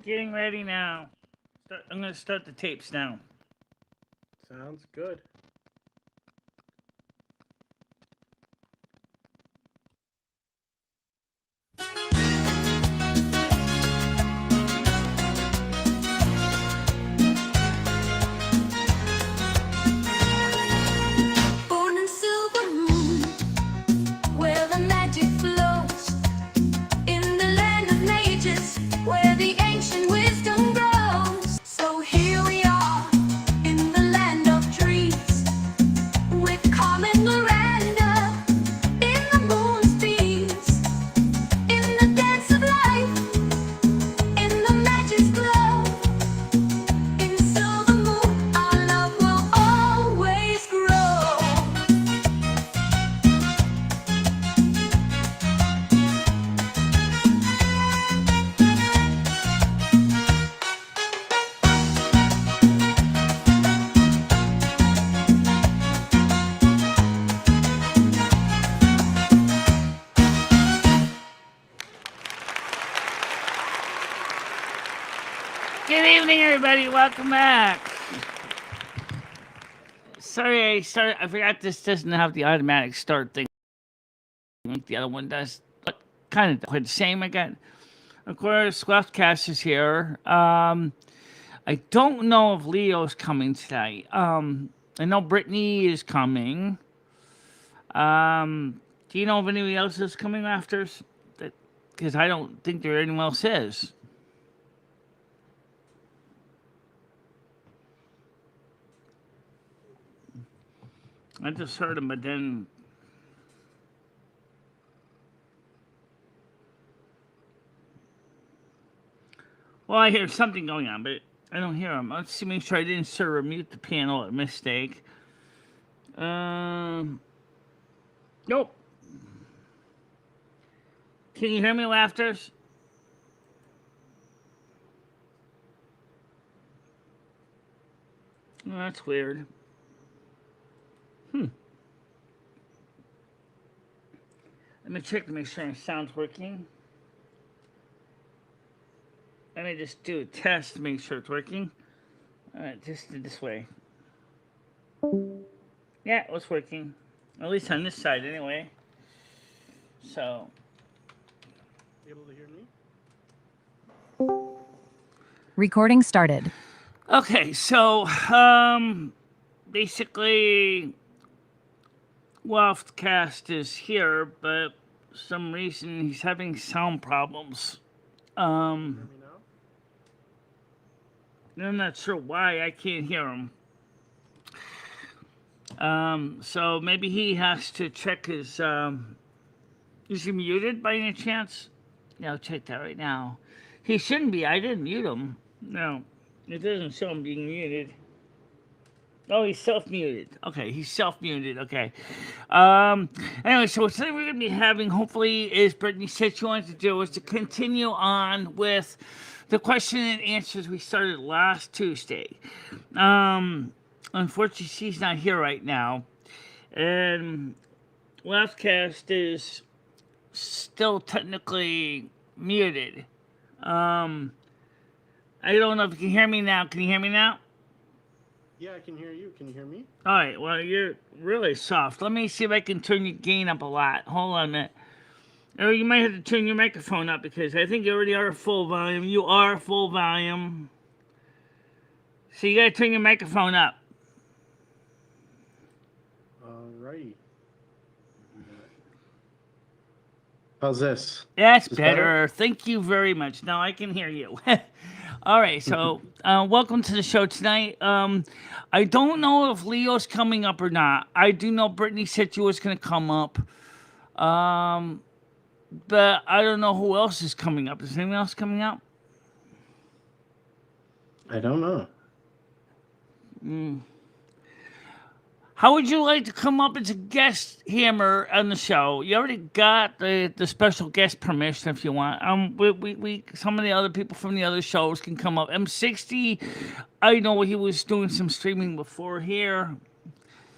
Getting ready now. I'm going to start the tapes now. Sounds good. Born in Silvermoon, where the magic flows, in the land of mages, where the ancient wisdom grows. So here we are, in the land of dreams, with Carmen Miranda, in the moon's beams, in the dance of life, in the magic's glow. In Silvermoon, our love will always grow. Good evening, everybody. Welcome back. Sorry, I forgot this doesn't have the automatic start thing like the other one does. But kind of quite the same again. Of course, Leftcast is here. I don't know if Leo's coming tonight. I know Brittany is coming. Do you know if anybody else is coming after us? Because I don't think there anyone else is. I just heard him, but then. Well, I hear something going on, but I don't hear him. Let's see, make sure I didn't sort of mute the panel at mistake. Nope. Can you hear me, Laughters? Oh, that's weird. Let me check to make sure my sound's working. Let me just do a test to make sure it's working. Alright, just do this way. Yeah, it was working. At least on this side, anyway. So. Able to hear me? Recording started. Okay, so, basically, Wealthcast is here, but for some reason he's having sound problems. Hear me now? I'm not sure why I can't hear him. So maybe he has to check his, is he muted by any chance? Yeah, I'll check that right now. He shouldn't be. I didn't mute him. No, it doesn't show him being muted. Oh, he's self-muted. Okay, he's self-muted. Okay. Anyway, so what we're going to be having, hopefully, is Brittany said she wanted to do is to continue on with the question and answers we started last Tuesday. Unfortunately, she's not here right now. And Leftcast is still technically muted. I don't know if you can hear me now. Can you hear me now? Yeah, I can hear you. Can you hear me? All right, well, you're really soft. Let me see if I can turn your gain up a lot. Hold on a minute. Or you might have to turn your microphone up because I think you already are full volume. You are full volume. So you got to turn your microphone up. Alrighty. How's this? That's Is this better. Thank you very much. Now I can hear you. All right, so welcome to the show tonight. I don't know if Leo's coming up or not. I do know Brittany said she was going to come up. But I don't know who else is coming up. Is anyone else coming up? I don't know. How would you like to come up as a guest hammer on the show? You already got the special guest permission if you want. We some of the other people from the other shows can come up. M60, I know he was doing some streaming before here.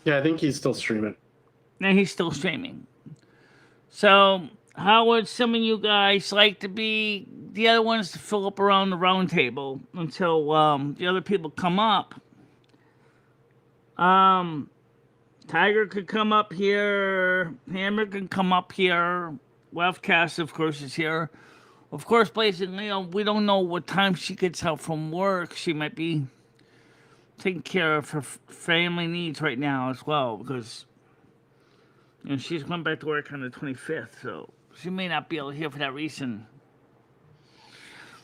Yeah, I think he's still streaming. And he's still streaming. So how would some of you guys like to be the other ones to fill up around the round table until the other people come up? Tiger could come up here. Hammer can come up here. Wefcast, of course, is here. Of course, basically, we don't know what time she gets out from work. She might be taking care of her family needs right now as well, because she's going back to work on the 25th, so she may not be able to hear for that reason.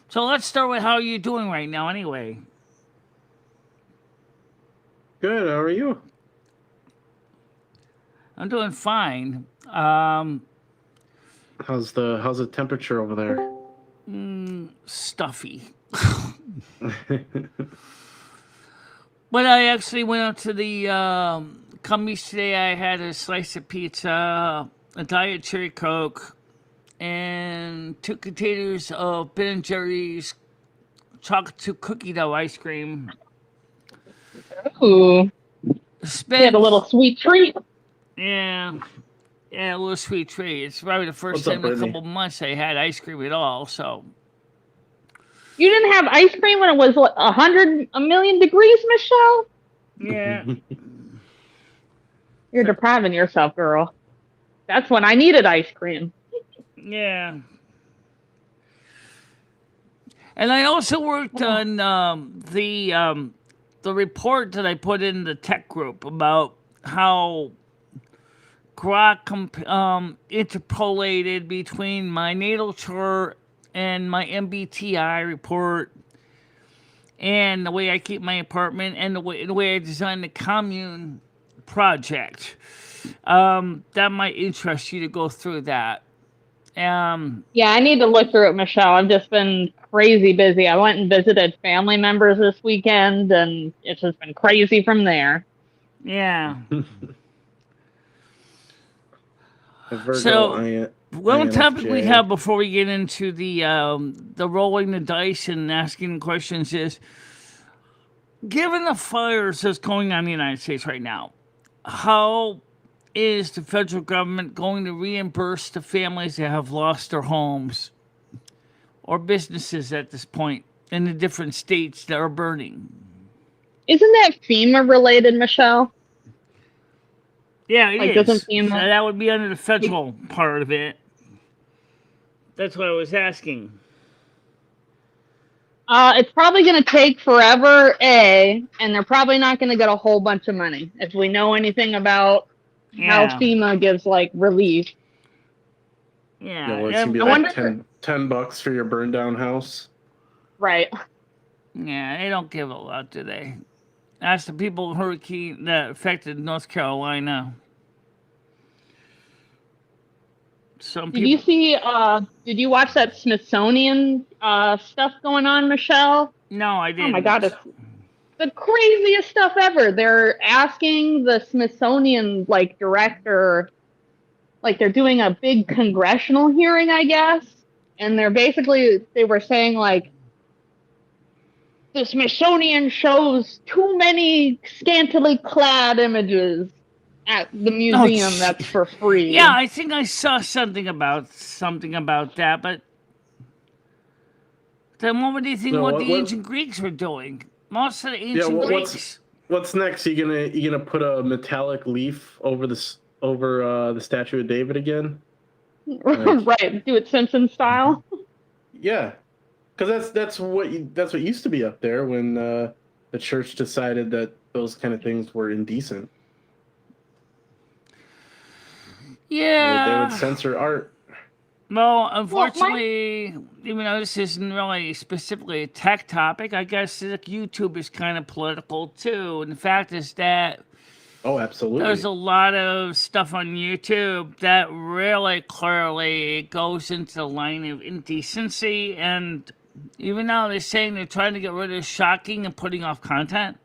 So let's start with how you're doing right now, anyway. Good. How are you? I'm doing fine. How's the temperature over there? Stuffy. But I actually went out to the Cumbies today. I had a slice of pizza, a Diet Cherry Coke, and 2 containers of Ben & Jerry's chocolate chip cookie dough ice cream. Ooh, you had a little sweet treat. Yeah, a little sweet treat. It's probably the first What's up, time in a Brittany? couple months I had ice cream at all, so... You didn't have ice cream when it was what, 100,000,000 degrees, Michelle? Yeah. You're depriving yourself, girl. That's when I needed ice cream. Yeah. And I also worked on the report that I put in the tech group about how Grok interpolated between my natal chart and my MBTI report, and the way I keep my apartment, and the way I designed the commune project. That might interest you to go through that. Yeah, I need to look through it, Michelle. I've just been crazy busy. I went and visited family members this weekend, and it's just been crazy from there. Yeah. Virgo, So, one topic we INFJ. have before we get into the rolling the dice and asking questions is, given the fires that's going on in the United States right now, how is the federal government going to reimburse the families that have lost their homes or businesses at this point in the different states that are burning? Isn't that FEMA related, Michelle? Yeah, it Like, is. doesn't FEMA- So that would be under the federal part of it. That's what I was asking. It's probably going to take forever, and they're probably not going to get a whole bunch of money. If we know anything about how Yeah. FEMA gives, like, relief. Yeah. Well, it's gonna be I like wonder- 10 bucks for your burned down house. Right. Yeah, they don't give a lot, do they? That's the people hurricane that affected North Carolina. Some Did you people. see, did you watch that Smithsonian stuff going on, Michelle? No, I didn't. Oh my God, it's the craziest stuff ever. They're asking the Smithsonian, like, director, like, they're doing a big congressional hearing, I guess, and they were saying, like, the Smithsonian shows too many scantily clad images at the museum that's for free. Yeah, I think I saw something about that, but then what would you think No, what what- the ancient Greeks were doing? Most of the ancient what's- Greeks. What's next? You gonna put a metallic leaf over the statue of David again? Right, do it Simpson style. Yeah, because that's what used to be up there when the church decided that those kind of things were indecent. Yeah. They would censor art. Well, unfortunately, even though this isn't really specifically a tech topic, I guess like, YouTube is kind of political too. And the fact is that Oh, absolutely. there's a lot of stuff on YouTube that really clearly goes into the line of indecency. And even though they're saying they're trying to get rid of shocking and putting off content,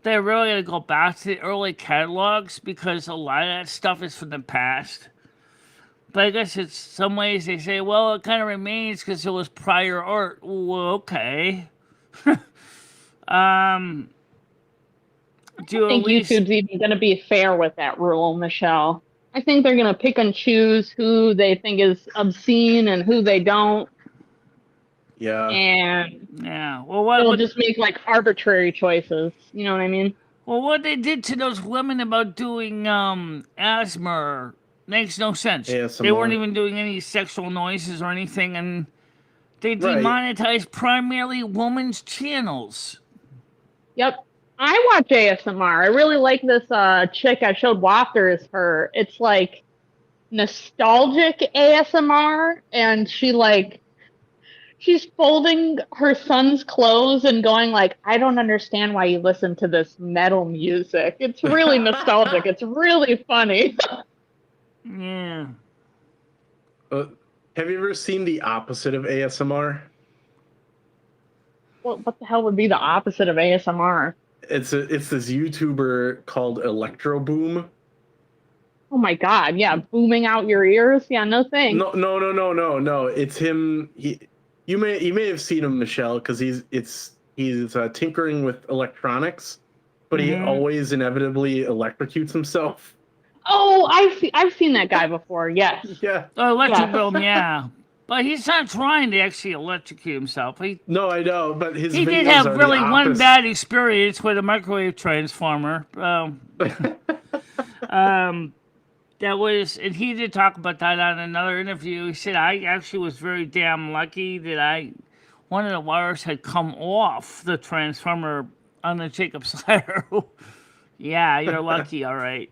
they're really going to go back to the early catalogs because a lot of that stuff is from the past. But I guess it's some ways they say, well, it kind of remains because it was prior art. Well, okay. Do I think at least, YouTube's even going to be fair with that rule, Michelle. I think they're gonna pick and choose who they think is obscene and who they don't, Yeah. and Yeah. Well, they'll just make like arbitrary choices. You know what I mean? well, what they did to those women about doing asthma makes no sense. They weren't ASMR. even doing any sexual noises or anything, and they Right. demonetized primarily women's channels. Yep. I watch ASMR. I really like this chick I showed Walkers her. It's like nostalgic ASMR, and she's folding her son's clothes and going like, I don't understand why you listen to this metal music. It's really nostalgic. It's really funny. Yeah. Have you ever seen the opposite of ASMR? What the hell would be the opposite of ASMR? It's this YouTuber called Electro Boom. Oh my god, yeah, booming out your ears? Yeah, no thanks. No. It's him. You may have seen him, Michelle, because he's tinkering with electronics, but he always inevitably electrocutes himself. Oh, I've seen that guy before. Yes. Yeah. Oh, electric Yeah. boom, yeah. But he's not trying to actually electrocute himself. No, I know, but his He videos did have are really the one opposite. bad experience with a microwave transformer. That was, and he did talk about that on another interview. He said, I actually was very damn lucky that one of the wires had come off the transformer on the Jacob's ladder. Yeah, you're lucky, all right.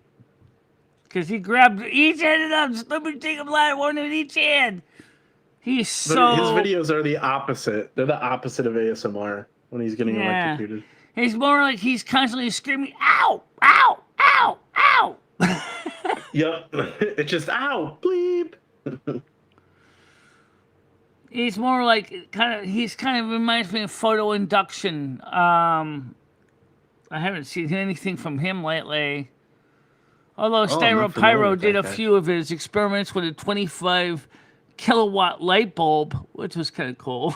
Because he grabbed each end of them, let me take a ladder, one in each hand. He's But so. his videos are the opposite. They're the opposite of ASMR when he's getting electrocuted. He's more like he's constantly screaming, ow, ow, ow, ow. Yep. It's just ow, bleep. He's more like he's kind of reminds me of photo induction. I haven't seen anything from him lately. Although Styro not familiar Pyro with did that a guy. few of his experiments with a 25 kilowatt light bulb, which was kind of cool.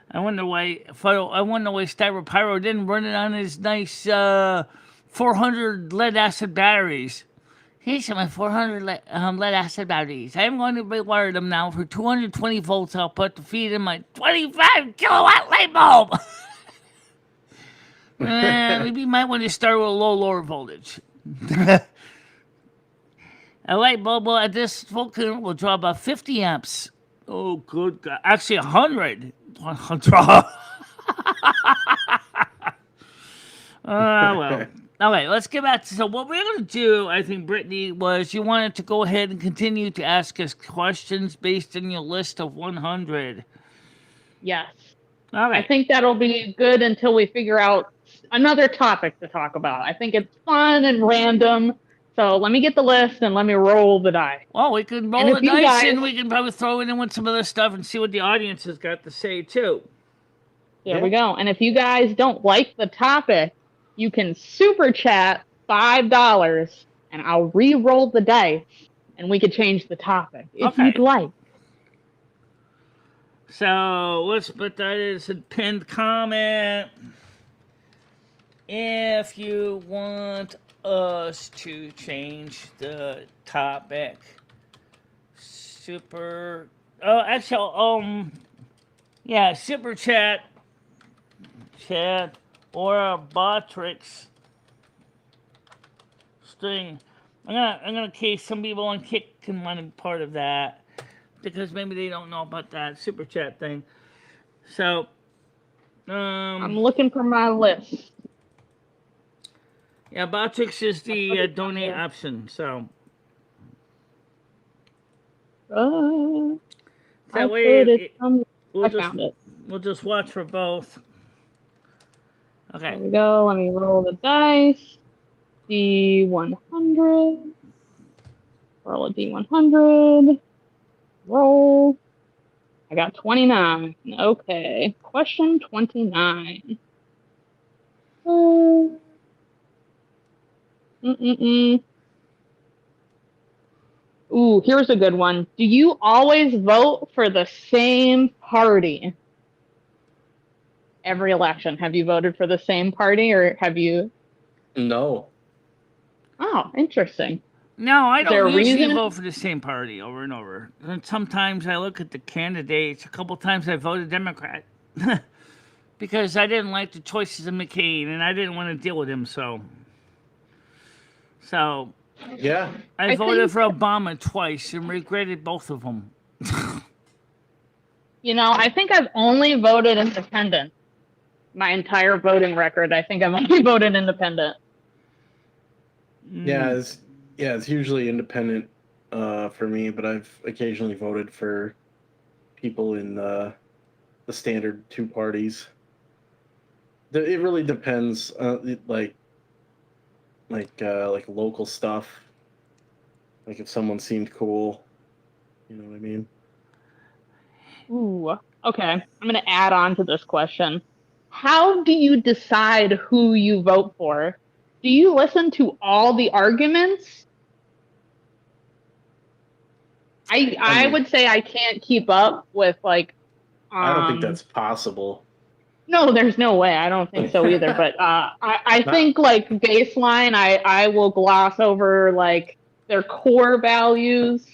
I wonder why Styro Pyro didn't run it on his nice 400 lead acid batteries. Here's my 400 lead acid batteries. I'm going to rewire them now for 220 volts output to feed in my 25 kilowatt light bulb. Maybe you might want to start with a lower voltage. A light bulb at this full current will draw about 50 amps. Oh, good God. Actually, 100. 100. Well. Okay, let's get back to, so what we're going to do, I think, Brittany, was you wanted to go ahead and continue to ask us questions based on your list of 100. Yes. Okay. I think that'll be good until we figure out another topic to talk about. I think it's fun and random. So let me get the list and let me roll the die. Well, we can roll the dice and we can probably throw it in with some other stuff and see what the audience has got to say, too. There we go. And if you guys don't like the topic, you can super chat $5 and I'll re-roll the dice and we could change the topic if you'd like. So let's put that as a pinned comment. If you want us to change the topic, super chat or a Botrix string. I'm gonna case some people on Kick can want to be part of that because maybe they don't know about that super chat thing. So I'm looking for my list. Yeah, Botrix is the donate option. So that way we'll just watch for both. Okay. There we go. Let me roll the dice. D100. Roll a D100. Roll. I got 29. Okay. Question 29. Ooh, here's a good one. Do you always vote for the same party? Every election. Have you voted for the same party or have you? No. Oh, interesting. No, I Is there don't a usually reason? vote for the same party over and over. And sometimes I look at the candidates. A couple times I voted Democrat because I didn't like the choices of McCain and I didn't want to deal with him. So Yeah. I I voted think, for Obama twice and regretted both of them. I think I've only voted independent. My entire voting record, I think I've only voted independent. Yeah, it's usually independent for me, but I've occasionally voted for people in the standard two parties. It really depends, like local stuff. Like if someone seemed cool, you know what I mean? Ooh, okay. I'm going to add on to this question. How do you decide who you vote for? Do you listen to all the arguments? I mean, would say I can't keep up with like I don't think um that's possible. no, there's no way. I don't think so either. But I Not, think like baseline, I will gloss over like their core values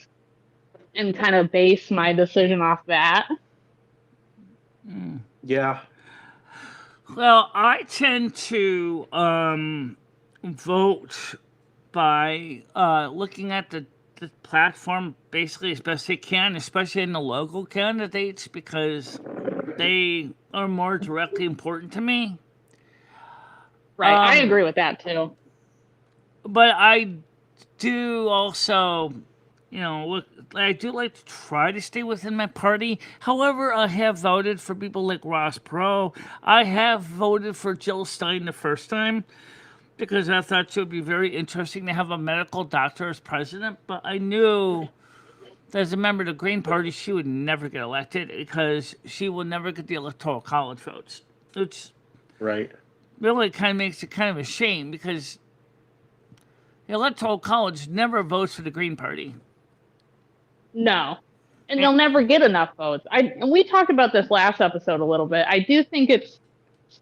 and kind of base my decision off that. yeah, Well, I tend to vote by looking at the platform basically as best they can, especially in the local candidates, because they are more directly important to me. Right. I Um, agree with that too. but I do also, look, I do like to try to stay within my party. However, I have voted for people like Ross Perot. I have voted for Jill Stein the first time because I thought she would be very interesting to have a medical doctor as president. But I knew that as a member of the Green Party, she would never get elected because she will never get the Electoral College votes. Which right. really kind of makes it kind of a shame because the Electoral College never votes for the Green Party. No. And And, they'll never get enough votes. And we talked about this last episode a little bit. I do think it's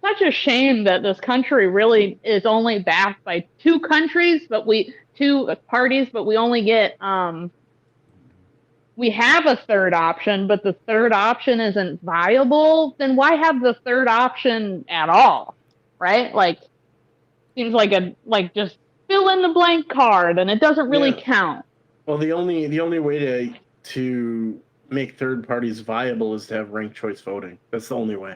such a shame that this country really is only backed by two parties, but we only get we have a third option, but the third option isn't viable, then why have the third option at all? Right? Like seems like just fill in the blank card and it doesn't really Yeah. count. Well, the only way to make third parties viable is to have ranked choice voting. That's the only way.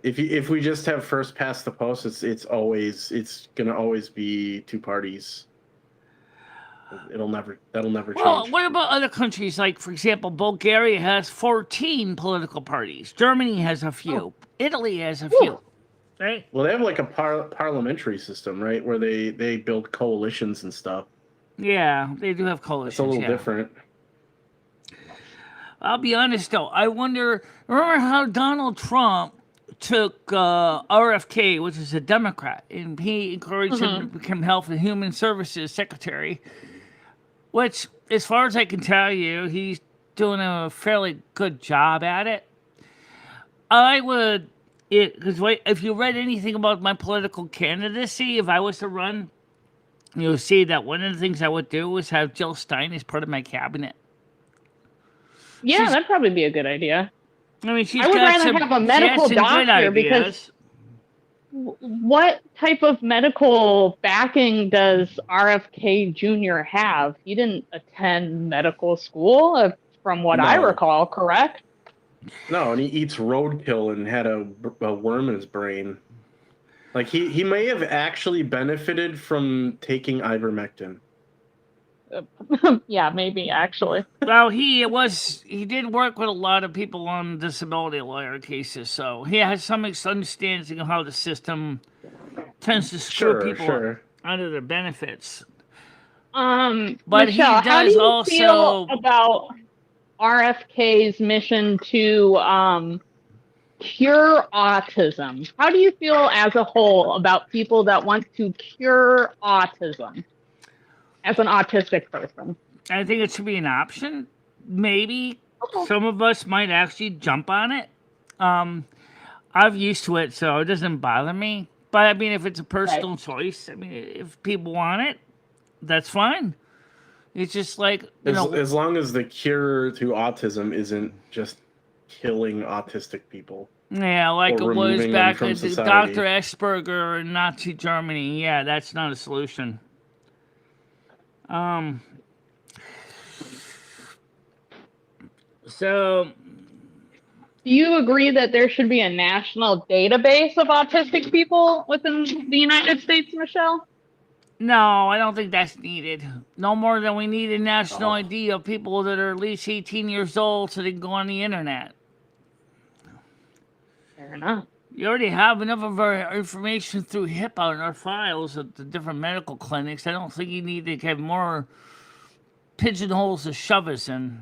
If we just have first past the post, it's gonna always be two parties. That'll never well, change. what about other countries? Like, for example, Bulgaria has 14 political parties. Germany has a few. Italy has a few. Right? Well, they have like a parliamentary system, right, where they build coalitions and stuff. Yeah, they do have It's coalitions. a little yeah. different. I'll be honest though. I wonder. Remember how Donald Trump took RFK, which is a Democrat, and he encouraged him to become Health and Human Services Secretary. Which, as far as I can tell you, he's doing a fairly good job at it. I would, because if you read anything about my political candidacy, if I was to run, you'll see that one of the things I would do was have Jill Stein as part of my cabinet. Yeah, that'd probably be a good idea. I mean, I would rather have a medical doctor because what type of medical backing does RFK Jr. have? He didn't attend medical school, from what I No. recall, correct? No, and he eats roadkill and had a worm in his brain. Like he may have actually benefited from taking ivermectin. Yeah, maybe actually. well, he did work with a lot of people on disability lawyer cases, so he has some understanding of how the system tends to screw people out of their benefits. But Michelle, how do you also feel about RFK's mission to cure autism? How do you feel as a whole about people that want to cure autism as an autistic person? I think it should be an option. Maybe some of us might actually jump on it. I've used to it, so it doesn't bother me. But I mean, if it's a personal choice, I mean, if people want it, that's fine. It's just like, as long as the cure to autism isn't just killing autistic people. yeah, like or it was removing them back from at the society. Dr. Asperger in Nazi Germany. Yeah, that's not a solution. Um, so Do you agree that there should be a national database of autistic people within the United States, Michelle? no, I don't think that's needed. No more than we need a national Oh. ID of people that are at least 18 years old so they can go on the internet. Fair enough. You already have enough of our information through HIPAA in our files at the different medical clinics. I don't think you need to have more pigeonholes to shove us in.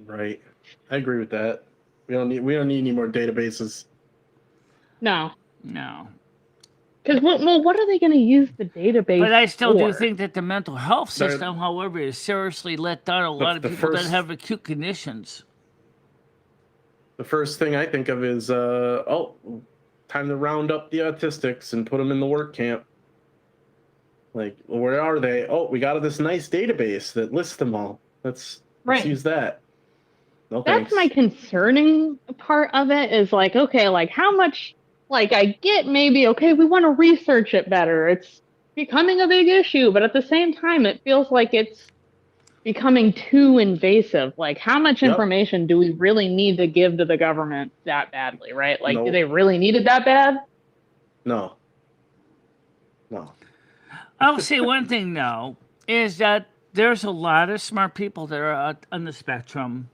Right. I agree with that. We don't need any more databases. No. No. Because what are they going to use the database But I still do for? think that the mental health They're- system, however, is seriously let down a lot of the people that first- have acute conditions. The first thing I think of is time to round up the autistics and put them in the work camp. Like, where are they? Oh, we got this nice database that lists them all. Let's Right. use that. No That's thanks. my concerning part of it is like, okay, like how much, like I get maybe, okay, we want to research it better. It's becoming a big issue, but at the same time, it feels like it's becoming too invasive. Like, how much Yep. information do we really need to give to the government that badly, right? Like, do Nope. they really need it that bad? No. I'll say one thing though, is that there's a lot of smart people that are out on the spectrum,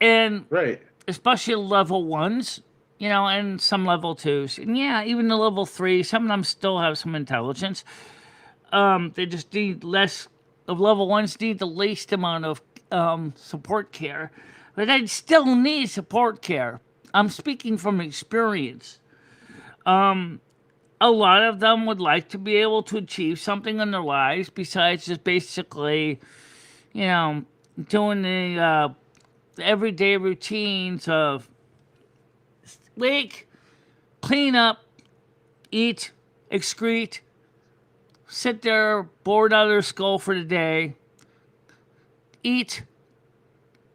and Right. especially level ones, and some level twos, and yeah, even the level three. Some of them still have some intelligence. They just need less. Of level ones need the least amount of support care, but they still need support care. I'm speaking from experience. A lot of them would like to be able to achieve something in their lives besides just basically, doing the everyday routines of wake, clean up, eat, excrete, sit there bored out of their skull for the day, eat,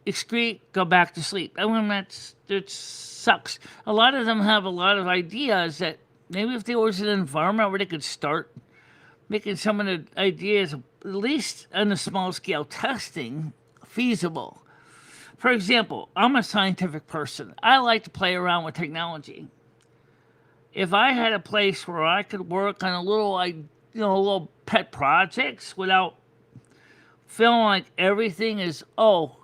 excrete, go back to sleep. I mean, that sucks. A lot of them have a lot of ideas that maybe if there was an environment where they could start making some of the ideas, at least on a small scale testing, feasible. For example, I'm a scientific person. I like to play around with technology. If I had a place where I could work on a little pet projects without feeling like everything is, you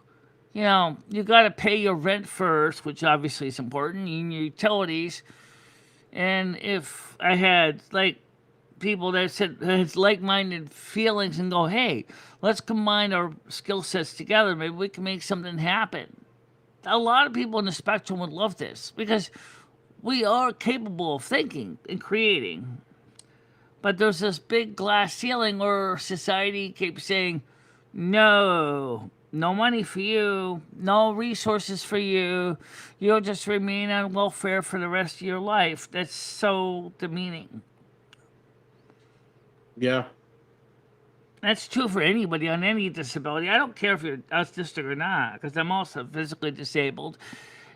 got to pay your rent first, which obviously is important, and your utilities. And if I had people that has like-minded feelings and go, hey, let's combine our skill sets together. Maybe we can make something happen. A lot of people in the spectrum would love this because we are capable of thinking and creating. But there's this big glass ceiling where society keeps saying, no money for you, no resources for you. You'll just remain on welfare for the rest of your life. That's so demeaning. Yeah. That's true for anybody on any disability. I don't care if you're autistic or not, because I'm also physically disabled.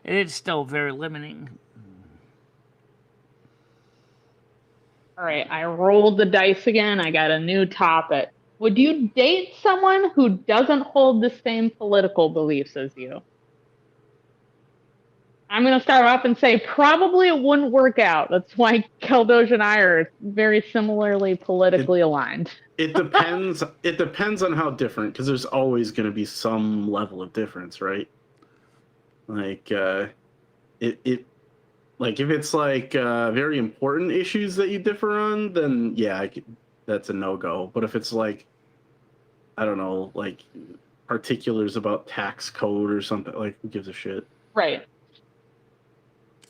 It's still very limiting. All right, I rolled the dice again. I got a new topic. Would you date someone who doesn't hold the same political beliefs as you? I'm going to start off and say probably it wouldn't work out. That's why Keldosh and I are very similarly politically aligned. It depends. It depends on how different, because there's always going to be some level of difference, right? Like, if it's very important issues that you differ on, then yeah, that's a no-go. But if it's like, I don't know, like particulars about tax code or something, like who gives a shit? Right.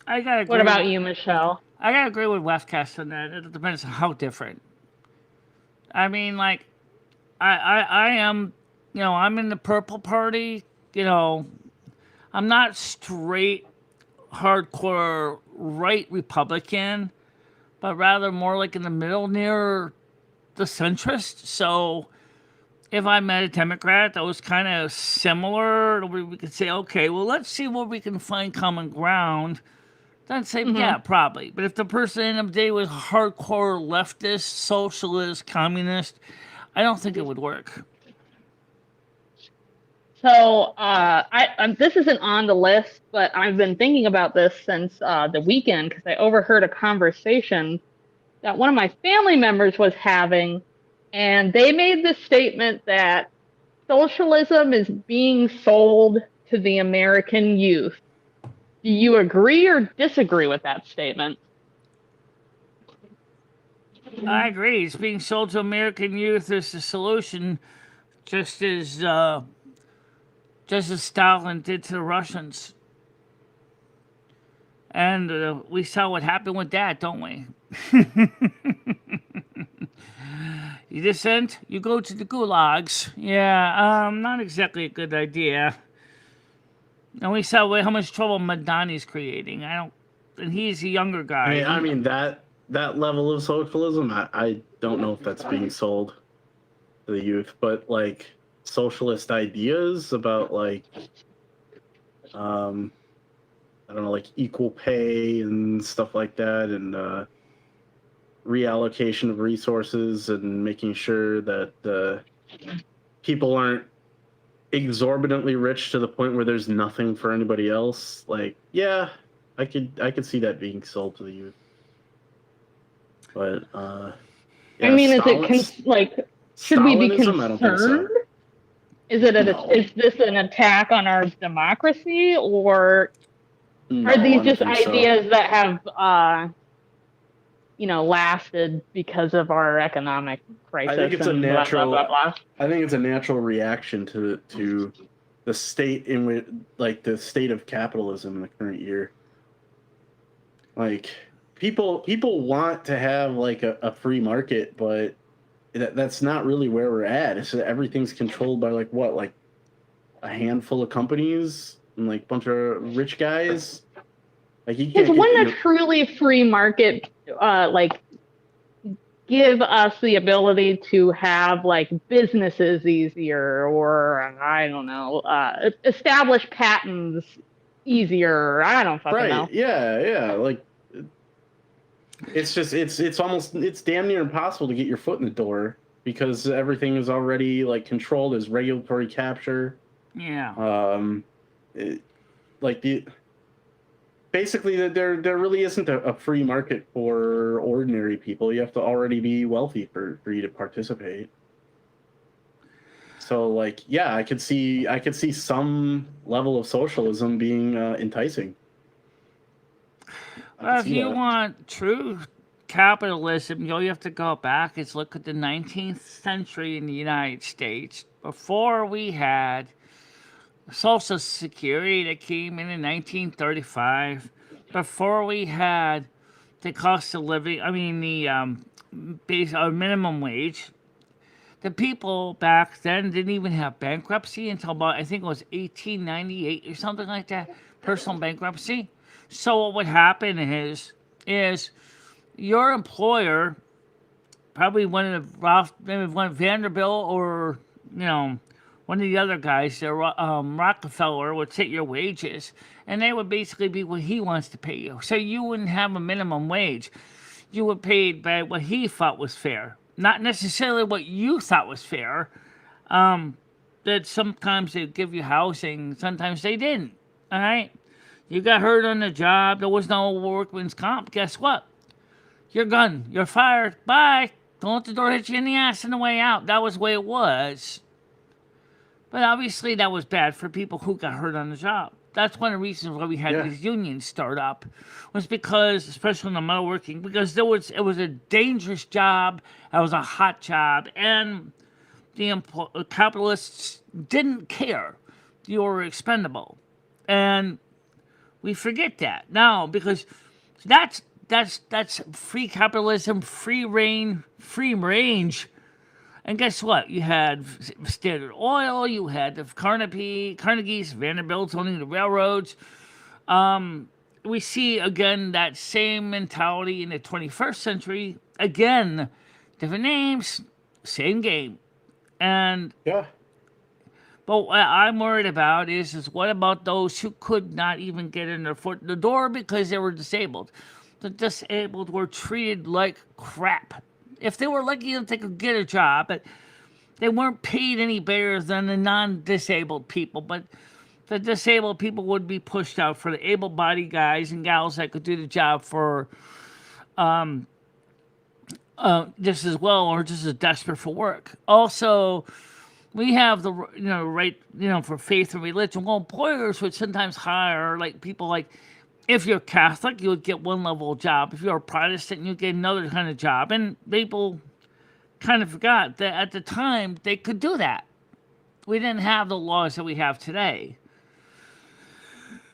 I gotta agree. What about you, Michelle? I gotta agree with Westcast on that. It depends on how different. I mean, like, I am, I'm in the Purple Party. I'm not straight, hardcore right Republican, but rather more like in the middle, near the centrist. So if I met a Democrat that was kind of similar, we could say, okay, well, let's see where we can find common ground. Then say, yeah, probably. But if the person in the day was hardcore leftist, socialist, communist, I don't think it would work. So this isn't on the list, but I've been thinking about this since the weekend because I overheard a conversation that one of my family members was having, and they made the statement that socialism is being sold to the American youth. Do you agree or disagree with that statement? I agree. It's being sold to American youth as the solution, just as Stalin did to the Russians. And we saw what happened with that, don't we? You dissent, you go to the gulags. Yeah, not exactly a good idea. And we saw how much trouble Madani's creating. And he's a younger guy. I mean that level of socialism, I don't know if that's being sold to the youth, but like socialist ideas about like I don't know, like equal pay and stuff like that, and reallocation of resources and making sure that people aren't exorbitantly rich to the point where there's nothing for anybody else. Like, yeah, I could see that being sold to the youth. But yeah, I mean, should we be Stalinism, I don't think so. concerned? Is this an attack on our democracy, or No, are these I don't just think so. ideas that have lasted because of our economic crisis? I think it's a and natural. blah, blah, blah, I think it's a natural reaction to the state in which, like, the state of capitalism in the current year. Like, people want to have like a free market, but that's not really where we're at. It's everything's controlled by like a handful of companies and like a bunch of rich guys. Like, you can't. Wouldn't a truly free market give us the ability to have like businesses easier, or I don't know, establish patents easier? I don't fucking know. Yeah. Like, it's damn near impossible to get your foot in the door because everything is already like controlled as regulatory capture. Yeah. Basically, there really isn't a free market for ordinary people. You have to already be wealthy for you to participate. So, like, yeah, I could see some level of socialism being enticing. Well, if you want true capitalism, you have to go back and look at the 19th century in the United States. Before we had Social Security that came in 1935, before we had the cost of living, the minimum wage, the people back then didn't even have bankruptcy until about, I think it was 1898 or something like that, personal bankruptcy. So what would happen is your employer, probably one of Vanderbilt or, one of the other guys, Rockefeller, would take your wages, and they would basically be what he wants to pay you. So you wouldn't have a minimum wage. You were paid by what he thought was fair, not necessarily what you thought was fair. That sometimes they'd give you housing, sometimes they didn't. All right? You got hurt on the job, there was no workman's comp. Guess what? You're gone. You're fired. Bye. Don't let the door hit you in the ass on the way out. That was the way it was. But obviously that was bad for people who got hurt on the job. That's one of the reasons why we had these unions start up, was because, especially in the metalworking, because it was a dangerous job, it was a hot job, and the capitalists didn't care. You were expendable. And we forget that now, because that's free capitalism, free reign, free range. And guess what? You had Standard Oil, you had the Carnegie's, Vanderbilt's owning the railroads. We see, again, that same mentality in the 21st century. Again, Different names, same game. And Yeah. but what I'm worried about is what about those who could not even get in their foot in the door because they were disabled? The disabled were treated like crap. If they were lucky enough they could get a job, but they weren't paid any better than the non-disabled people. But the disabled people would be pushed out for the able-bodied guys and gals that could do the job for just as well or just as desperate for work. Also, we have the right for faith and religion. Well, employers would sometimes hire like people like if you're Catholic, you would get one level of job. If you're a Protestant, you get another kind of job. And people kind of forgot that at the time they could do that. We didn't have the laws that we have today.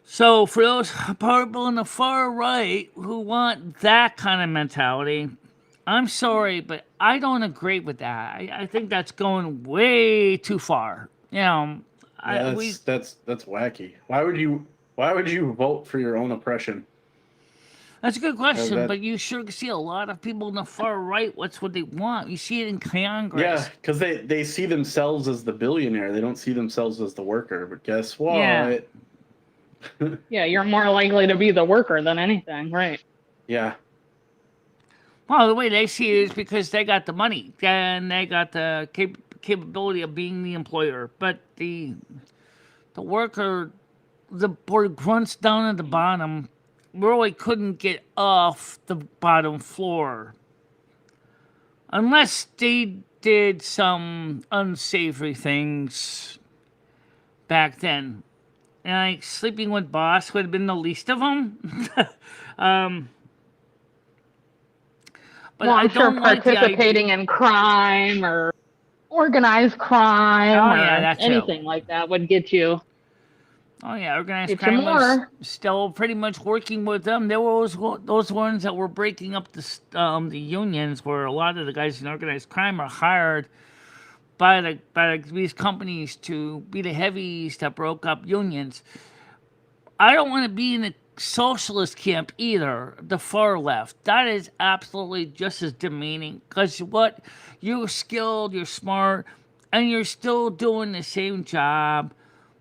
So for those people on the far right who want that kind of mentality, I'm sorry, but I don't agree with that. I think that's going way too far. Yeah, that's wacky. Why would you vote for your own oppression? That's a good question, but you sure see a lot of people on the far right. What's what they want? You see it in Congress. Yeah, because they see themselves as the billionaire. They don't see themselves as the worker. But guess what? Yeah. Yeah, you're more likely to be the worker than anything, right? Yeah. Well, the way they see it is because they got the money and they got the capability of being the employer. But the worker, the poor grunts down at the bottom, really couldn't get off the bottom floor unless they did some unsavory things back then. And like sleeping with boss would have been the least of them. But Well, I I'm sure don't like the participating in crime or organized crime Oh, or yeah, that too. anything like that would get you. Oh yeah, organized Get you crime was more. still pretty much working with them. There were those ones that were breaking up the unions, where a lot of the guys in organized crime are hired by these companies to be the heavies that broke up unions. I don't want to be in the socialist camp either, the far left. That is absolutely just as demeaning. Because what? You're skilled, you're smart, and you're still doing the same job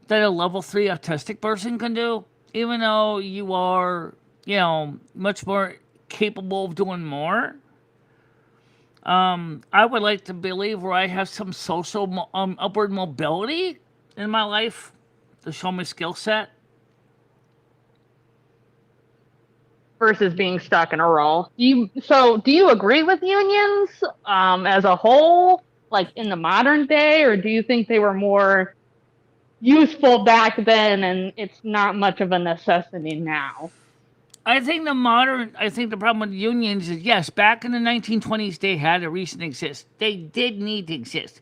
that a level 3 autistic person can do, even though you are, much more capable of doing more. I would like to believe where I have some social upward mobility in my life to show my skill set. Versus being stuck in a role. Do you agree with unions as a whole, like in the modern day, or do you think they were more useful back then and it's not much of a necessity now? I think the problem with unions is, yes, back in the 1920s, they had a reason to exist. They did need to exist.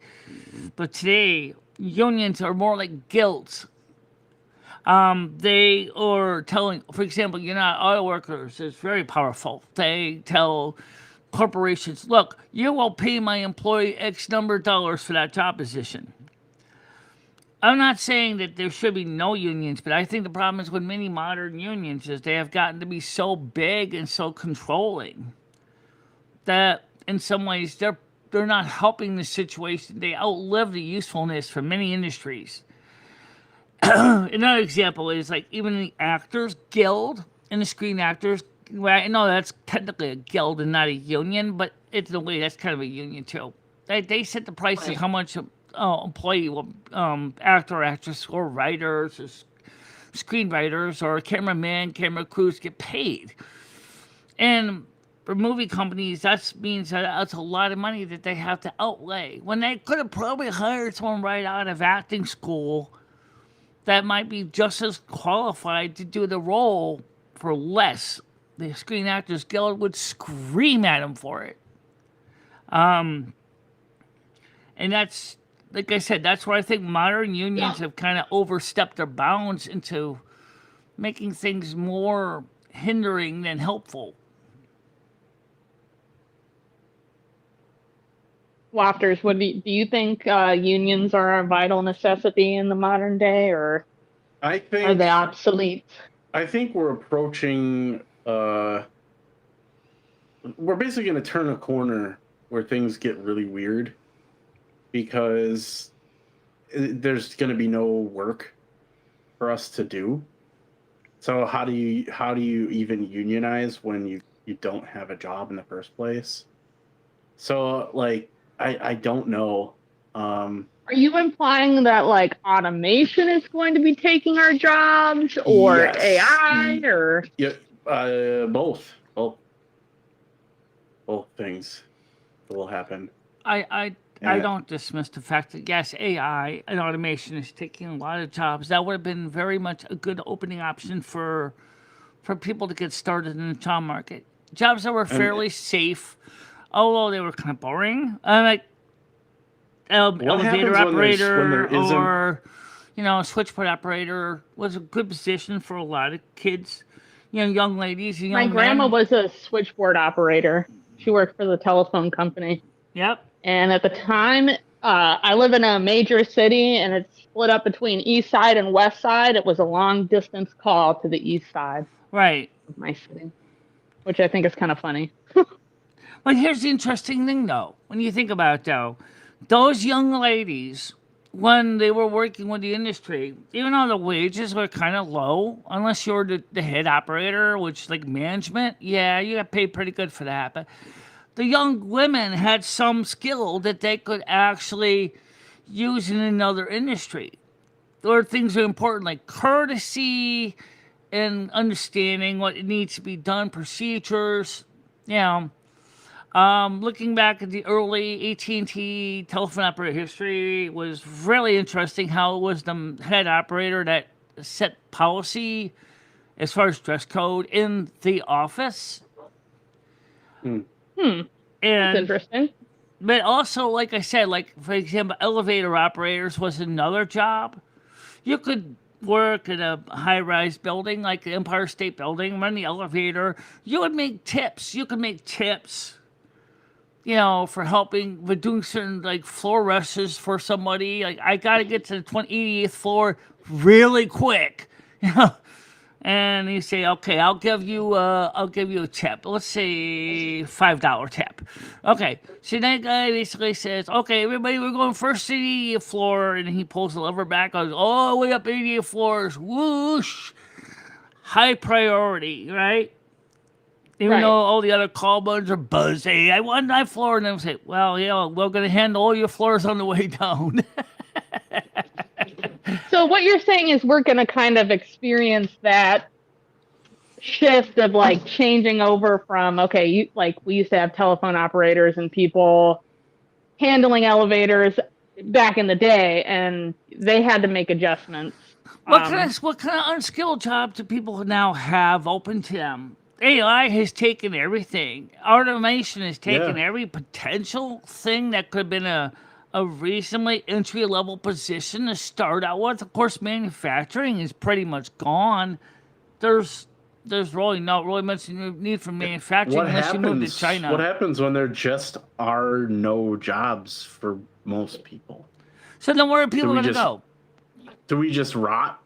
But today, unions are more like guilds. They are telling, for example, United Auto Workers is very powerful. They tell corporations, look, you will pay my employee X number of dollars for that job position. I'm not saying that there should be no unions, but I think the problem is with many modern unions is they have gotten to be so big and so controlling that in some ways they're not helping the situation. They outlive the usefulness for many industries. Another example is like even the Actors Guild and the Screen Actors. Well, I know that's technically a guild and not a union, but it's a way that's kind of a union too. They set the price of how much employee, actor, or actress, or writers, or screenwriters, or cameraman, camera crews get paid. And for movie companies, that means that that's a lot of money that they have to outlay when they could have probably hired someone right out of acting school that might be just as qualified to do the role for less. The Screen Actors Guild would scream at them for it. And that's, like I said, that's where I think modern unions have kind of overstepped their bounds into making things more hindering than helpful. Lofters, do you think unions are a vital necessity in the modern day, or are they obsolete? I think we're approaching. We're basically going to turn a corner where things get really weird because there's going to be no work for us to do. So how do you even unionize when you don't have a job in the first place? So like I don't know. Are you implying that like automation is going to be taking our jobs, or Yes. AI, or Yeah, both things will happen. I And don't dismiss the fact that yes, AI and automation is taking a lot of jobs. That would have been very much a good opening option for people to get started in the job market. Jobs that were fairly safe, although they were kind of boring. Like what elevator happens when there operator isn't? or switchboard operator was a good position for a lot of kids, young ladies and my young grandma men. was a switchboard operator. She worked for the telephone company. Yep. And at the time, I live in a major city and it's split up between east side and west side. It was a long distance call to the east side Right. of my city, which I think is kind of funny. But here's the interesting thing, though. When you think about it, though, those young ladies, when they were working with the industry, even though the wages were kind of low, unless you're the head operator, which like management, yeah, you got paid pretty good for that. But the young women had some skill that they could actually use in another industry. Or things are important like courtesy and understanding what needs to be done, procedures, you know. Looking back at the early AT&T telephone operator history was really interesting how it was the head operator that set policy as far as dress code in the office. That's And interesting. but also, like I said, like for example, elevator operators was another job. You could work at a high-rise building like the Empire State Building, run the elevator. You would make tips. You could make tips, for helping with doing certain like floor rushes for somebody. Like I got to get to the 88th floor really quick, And you say, okay, I'll give you a tip. Let's say $5 tip. Okay, so that guy basically says, okay, everybody, we're going first to the 80th floor, and he pulls the lever back, goes all the way up 80th floors, whoosh, high priority, right? Even Right. though all the other call buttons are buzzing, I want that floor, and then say, well, yeah, we're gonna handle all your floors on the way down. So what you're saying is we're going to kind of experience that shift of like changing over from, okay, we used to have telephone operators and people handling elevators back in the day, and they had to make adjustments. What kind of unskilled job do people now have open to them? AI has taken everything. Automation has taken Yeah. every potential thing that could have been a reasonably entry level position to start out with. Of course, manufacturing is pretty much gone. There's really not really much need for manufacturing unless you move to China. What happens when there just are no jobs for most people? So then where are people we going to just- go? Do we just rot?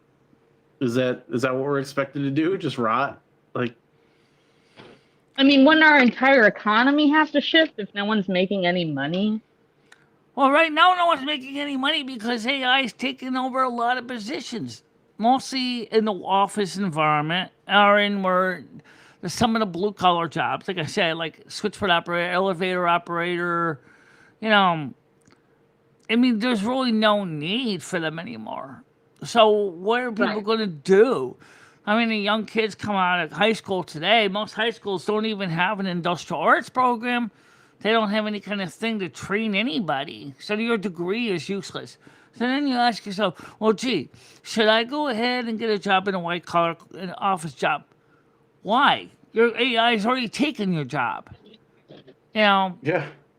Is that what we're expected to do? Just rot? Like, I mean, wouldn't our entire economy have to shift if no one's making any money? Well, right now, no one's making any money because AI is taking over a lot of positions, mostly in the office environment or in where some of the blue collar jobs, like I said, like switchboard operator, elevator operator. I mean, there's really no need for them anymore. So what are people Right. going to do? I mean, the young kids come out of high school today. Most high schools don't even have an industrial arts program. They don't have any kind of thing to train anybody. So your degree is useless. So then you ask yourself, well, gee, should I go ahead and get a job in a white collar office job? Why? Your AI has already taken your job. yeah.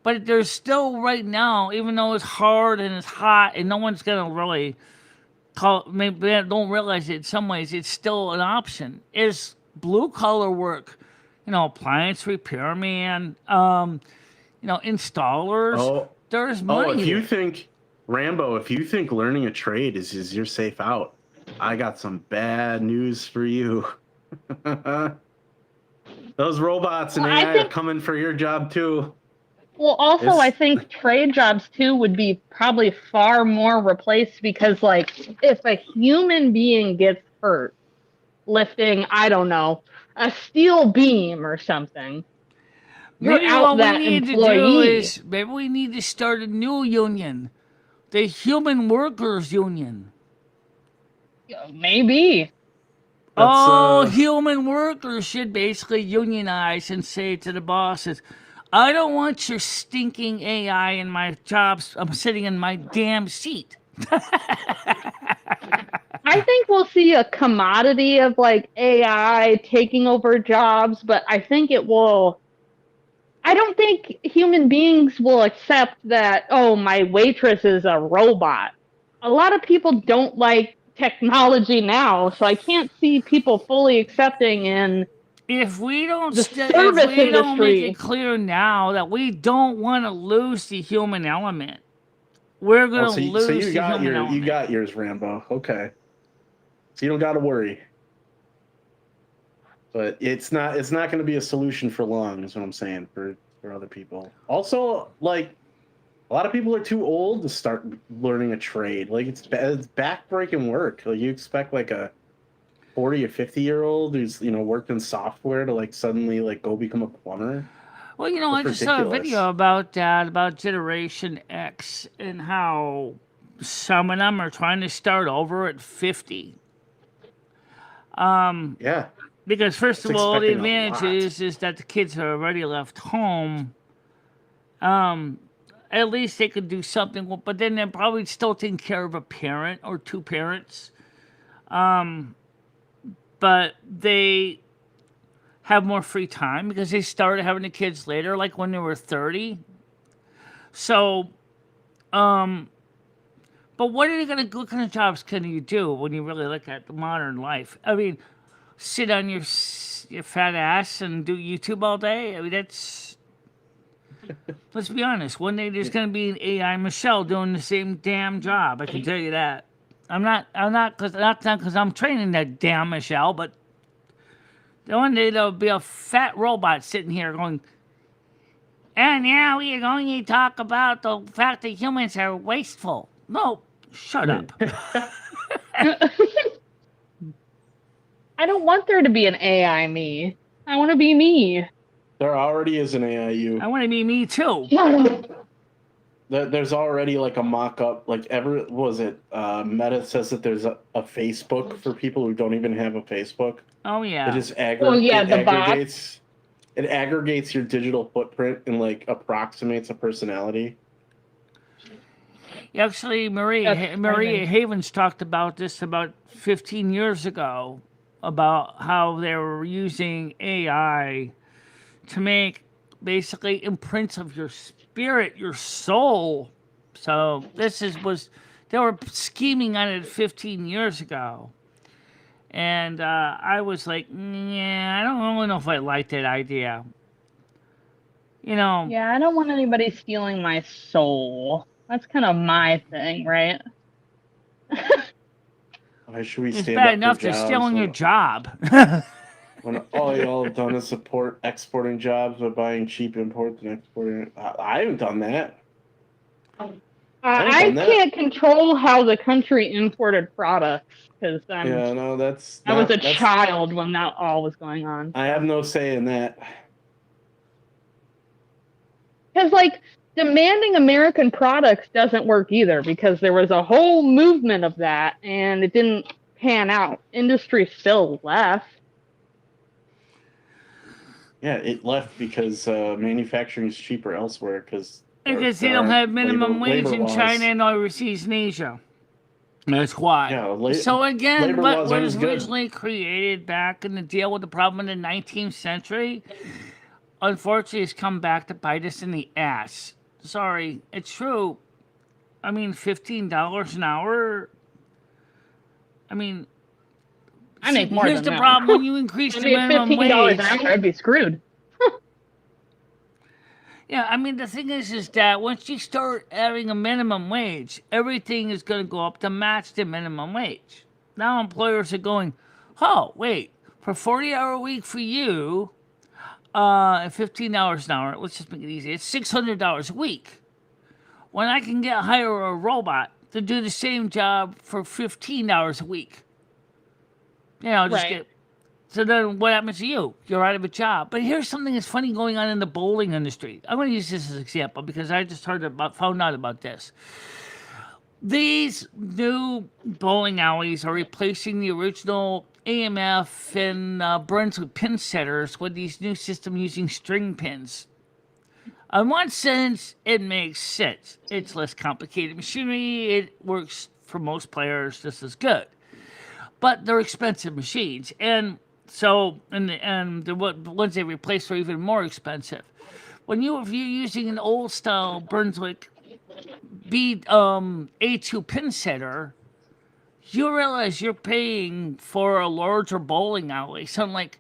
But there's still right now, even though it's hard and it's hot and no one's going to really maybe they don't realize it in some ways, it's still an option, is blue collar work. Appliance repairman, installers. Oh, There's money. if you there. think Rambo, if you think learning a trade is your safe out, I got some bad news for you. Those robots and Well, I AI are think- coming for your job too. Well, also, It's- I think trade jobs too would be probably far more replaced because, like, if a human being gets hurt lifting, I don't know, a steel beam or something, you're Maybe out what we that need to do employee. is maybe we need to start a new union, the Human Workers Union. Maybe. That's All human workers should basically unionize and say to the bosses, I don't want your stinking AI in my jobs. I'm sitting in my damn seat. I think we'll see a commodity of like AI taking over jobs, but I think it will. I don't think human beings will accept that, oh, my waitress is a robot. A lot of people don't like technology now, so I can't see people fully accepting in If we don't the if service we don't make it industry. clear now that we don't want to lose the human element, we're oh, gonna so lose you the got human element. you got yours, Rambo. Okay, so you don't got to worry. But it's not going to be a solution for long. Is what I'm saying for other people. Also, like a lot of people are too old to start learning a trade. Like it's backbreaking work. Like you expect like a 40 or 50-year-old who's worked in software to like suddenly like go become a plumber. Well, you know, I That's just saw a ridiculous. video about that, about Generation X, and how some of them are trying to start over at 50. Yeah, Because first it's of all, the expecting a advantage lot. is that the kids are already left home. At least they could do something, but then they're probably still taking care of a parent or two parents. But they have more free time because they started having the kids later, like when they were 30. So, but what are you gonna? What kind of jobs can you do when you really look at the modern life? I mean, sit on your fat ass and do YouTube all day. I mean, that's. Let's be honest. One day there's gonna be an AI Michelle doing the same damn job. I can tell you that. Not because I'm training that damn Michelle, but one day there'll be a fat robot sitting here going. And now we are going to talk about the fact that humans are wasteful. No, shut up. I don't want there to be an AI me. I want to be me. There already is an AIU. I want to be me too. There's already like a mock-up. Like Meta says that there's a Facebook for people who don't even have a Facebook. Oh It yeah. just The bot. aggregates your digital footprint and like approximates a personality. Actually, Maria crazy. Havens talked about this about 15 years ago about how they were using AI to make basically imprints of your spirit, your soul. So they were scheming on it 15 years ago. And I was like, yeah, I don't really know if I like that idea. You know, Yeah, I don't want anybody stealing my soul. That's kind of my thing, right? Why should we it's stand bad up enough for they're jobs stealing your job. when all y'all have done is support exporting jobs by buying cheap imports and exporting? I haven't done that. I can't control how the country imported products because I was a child when that all was going on. I have no say in that. Because, like, demanding American products doesn't work either because there was a whole movement of that and it didn't pan out. Industry still left. Yeah, it left because manufacturing is cheaper elsewhere because They don't have minimum wage labor in laws. China and overseas in Asia. That's why. Yeah, So again, labor what laws aren't was as good. originally created back in the deal with the problem in the 19th century, unfortunately, has come back to bite us in the ass. Sorry, it's true. I mean, $15 an hour. I mean, I make more here's than the that. problem: when you increase I the made minimum $15 wage. an hour, I'd be screwed. Yeah, I mean, the thing is that once you start having a minimum wage, everything is going to go up to match the minimum wage. Now employers are going, oh, wait, for 40-hour week for you, at $15 an hour, let's just make it easy. It's $600 a week. When I can hire a robot to do the same job for $15 a week. Right. So then what happens to you? You're out of a job. But here's something that's funny going on in the bowling industry. I'm going to use this as an example because I just found out about this. These new bowling alleys are replacing the original AMF and Brunswick pin setters with these new systems using string pins. In one sense, it makes sense. It's less complicated machinery. It works for most players just as good. But they're expensive machines, and so the ones they replace are even more expensive. If you're using an old style Brunswick A2 pin setter, you realize you're paying for a larger bowling alley, something like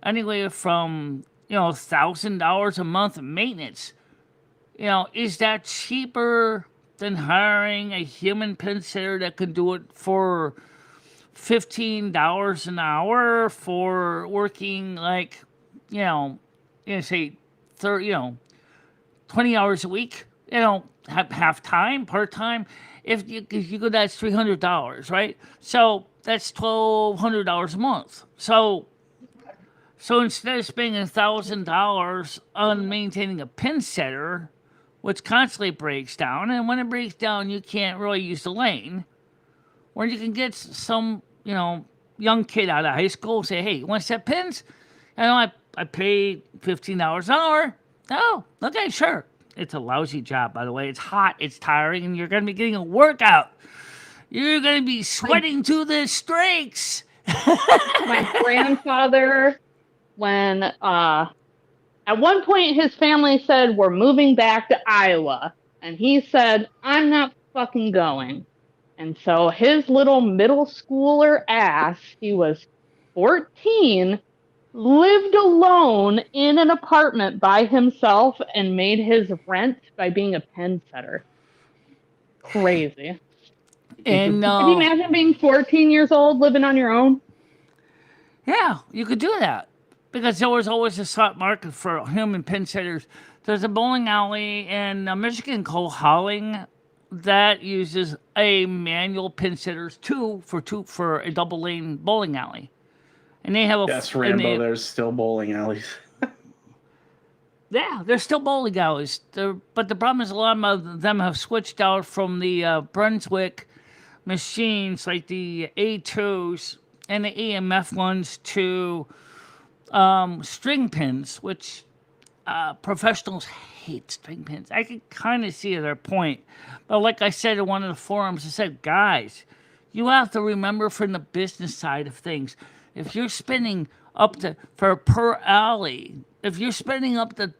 anywhere from $1,000 a month of maintenance. Is that cheaper than hiring a human pin setter that can do it for $15 an hour for working say 20 hours a week? Half time, part time. If you go, that's $300, right? So that's $1,200 a month. So instead of spending $1,000 on maintaining a pin setter, which constantly breaks down, and when it breaks down, you can't really use the lane, or you can get some, young kid out of high school say, hey, you want to set pins? I pay $15 an hour. Oh, okay, sure. It's a lousy job, by the way. It's hot, it's tiring, and you're going to be getting a workout. You're going to be sweating to the streaks. My grandfather, when at one point his family said, we're moving back to Iowa. And he said, I'm not fucking going. And so his little middle schooler ass, he was 14, lived alone in an apartment by himself and made his rent by being a pin setter. Crazy. And Can you imagine being 14 years old living on your own? Yeah, you could do that because there was always a spot market for human pin setters. There's a bowling alley in Michigan called Holling that uses a manual pin setters for a double lane bowling alley, and they have a. That's Rambo. There's still bowling alleys. Yeah, there's still bowling alleys. But the problem is a lot of them have switched out from the Brunswick machines like the A2s and the AMF ones to string pins, which professionals hate string pins. I can kind of see their point. But like I said in one of the forums, I said, guys, you have to remember from the business side of things, if you're spending per alley, if you're spending up to,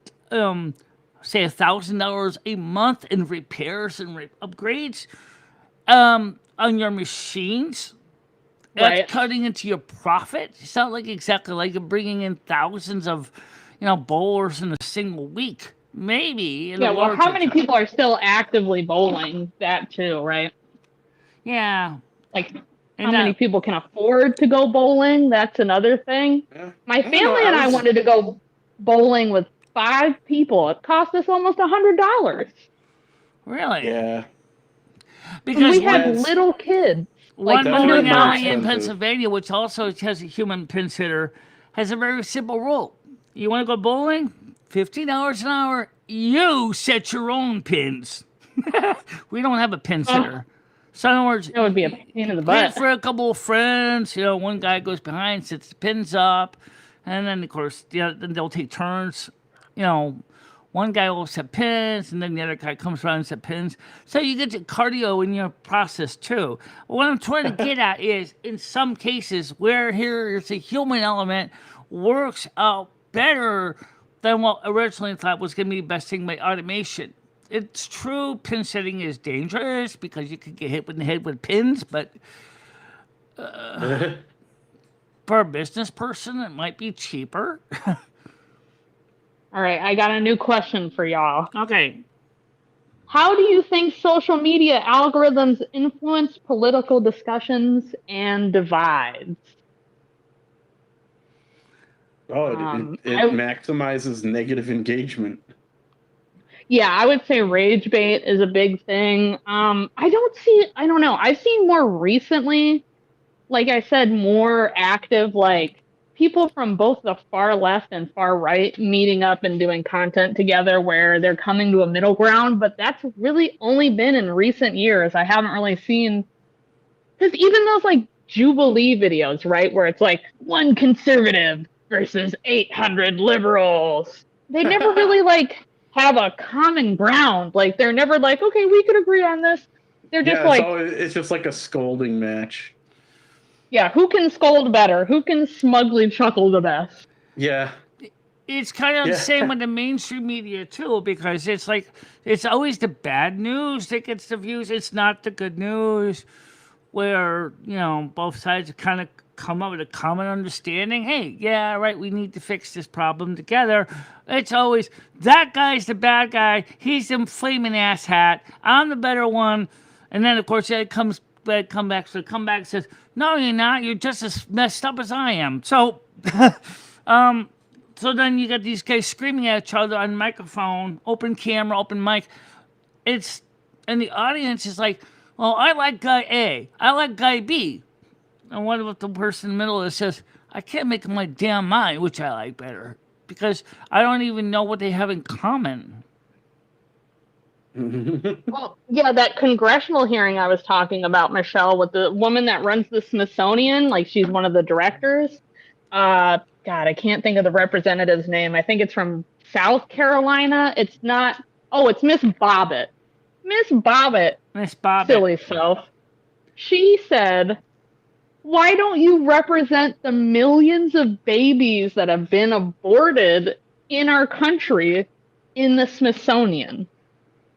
say, $1,000 a month in repairs and upgrades on your machines, Right. that's cutting into your profit. It's not exactly like you're bringing in thousands of, bowlers in a single week. Maybe. Yeah, well, how many people are still actively bowling? That too, right? Yeah. Like, how many people can afford to go bowling? That's another thing. Yeah. My family and I wanted to go bowling with 5 people. It cost us almost $100. Really? Yeah. Because we had little kids. One That's bowling very alley in expensive. Pennsylvania, which also has a human pin sitter, has a very simple rule. You want to go bowling? $15 an hour. You set your own pins. We don't have a pin sitter. So in other words, That would be a pain in the pin butt. for a couple of friends. One guy goes behind, sets the pins up, and then of course then they'll take turns. One guy will set pins, and then the other guy comes around and set pins. So you get your cardio in your process too. What I'm trying to get at is, in some cases, where here's a human element works out better than what originally thought was going to be the best thing by automation. It's true, pin setting is dangerous because you could get hit in the head with pins, but for a business person, it might be cheaper. All right, I got a new question for y'all. Okay. How do you think social media algorithms influence political discussions and divides? Oh, it maximizes negative engagement. Yeah, I would say rage bait is a big thing. I don't know. I've seen more recently, like I said, more active, like people from both the far left and far right meeting up and doing content together where they're coming to a middle ground. But that's really only been in recent years. I haven't really seen, because even those like Jubilee videos, right, where it's like one conservative versus 800 liberals, they never really like have a common ground. Like they're never like, okay, we could agree on this. They're just like, it's just like a scolding match. yeah, who can scold better? Who can smugly chuckle the best? Yeah. It's kind of the same with the mainstream media too, because it's like it's always the bad news that gets the views. It's not the good news where, you know, both sides kind of come up with a common understanding. Hey, yeah, right, we need to fix this problem together. It's always that guy's the bad guy. He's the flaming ass hat. I'm the better one. And then of course it comes comeback says, no, you're not. You're just as messed up as I am. So so then you got these guys screaming at each other on the microphone, open camera, open mic. And the audience is like, well, I like guy A. I like guy B. And what about the person in the middle that says, I can't make up my damn mind which I like better because I don't even know what they have in common. Well, yeah, that congressional hearing I was talking about, Michelle, with the woman that runs the Smithsonian, like she's one of the directors. God, I can't think of the representative's name. I think it's from South Carolina. It's not. Oh, it's Miss Bobbitt. Miss Bobbitt, silly self. She said, why don't you represent the millions of babies that have been aborted in our country in the Smithsonian?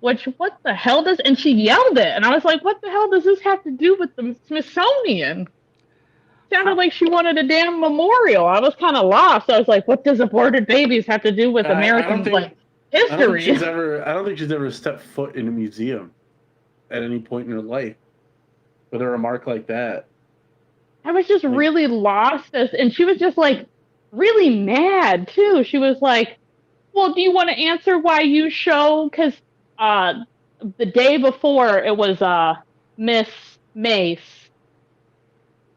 Which, what the hell does, and she yelled it, and I was like, what the hell does this have to do with the Smithsonian? Sounded like she wanted a damn memorial. I was kind of lost. I was like, what does aborted babies have to do with American history? I don't think she's ever stepped foot in a museum at any point in her life with a remark like that. I was just really lost, and she was just like really mad too. She was like, well, do you want to answer why you show, because the day before it was Miss Mace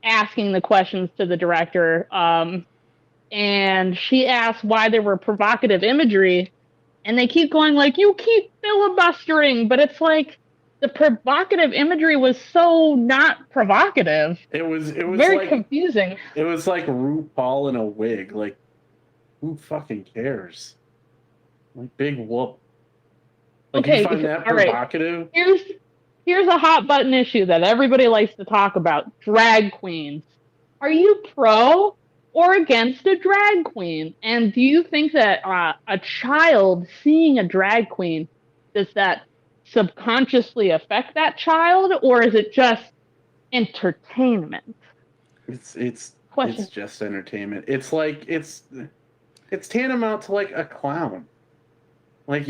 asking the questions to the director, and she asked why there were provocative imagery, and they keep going like, you keep filibustering, but it's like the provocative imagery was so not provocative. It was very like, confusing. It was like RuPaul in a wig. Like, who fucking cares? Like, big whoop. Like, Okay, you find that provocative? Right. Here's a hot button issue that everybody likes to talk about: drag queens. Are you pro or against a drag queen? And do you think that a child seeing a drag queen, does that subconsciously affect that child, or is it just entertainment? It's just entertainment. It's like it's tantamount to like a clown. Like,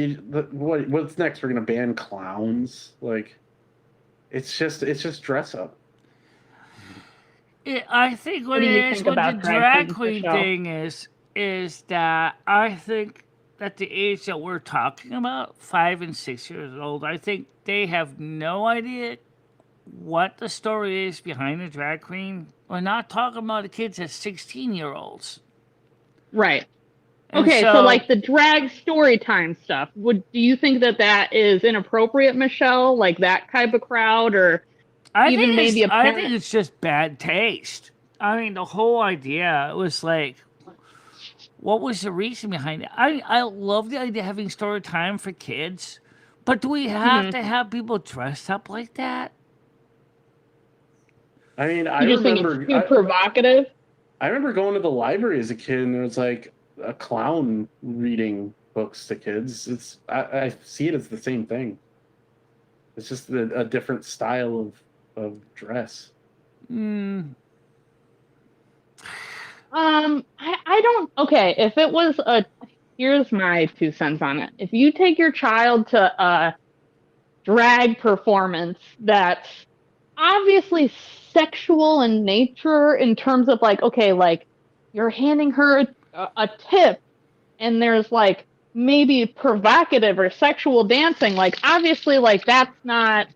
what's next? We're gonna ban clowns? Like, it's just dress up. I think what it is with the drag queen thing is that I think at the age that we're talking about, 5 and 6 years old, I think they have no idea what the story is behind a drag queen. We're not talking about the kids as 16-year-olds. Right. Okay, so like the drag story time stuff, do you think that is inappropriate, Michelle? Like that type of crowd, or I think it's just bad taste. I mean, the whole idea was like, what was the reason behind it? I love the idea of having story time for kids, but do we have to have people dressed up like that? I mean, I remember think it's too provocative. I remember going to the library as a kid, and there was like a clown reading books to kids. I see it as the same thing. It's just a different style of dress. I don't. Okay, if it was here's my 2 cents on it. If you take your child to a drag performance that's obviously sexual in nature, in terms of like, okay, like you're handing her a tip and there's like maybe provocative or sexual dancing, like obviously like that's not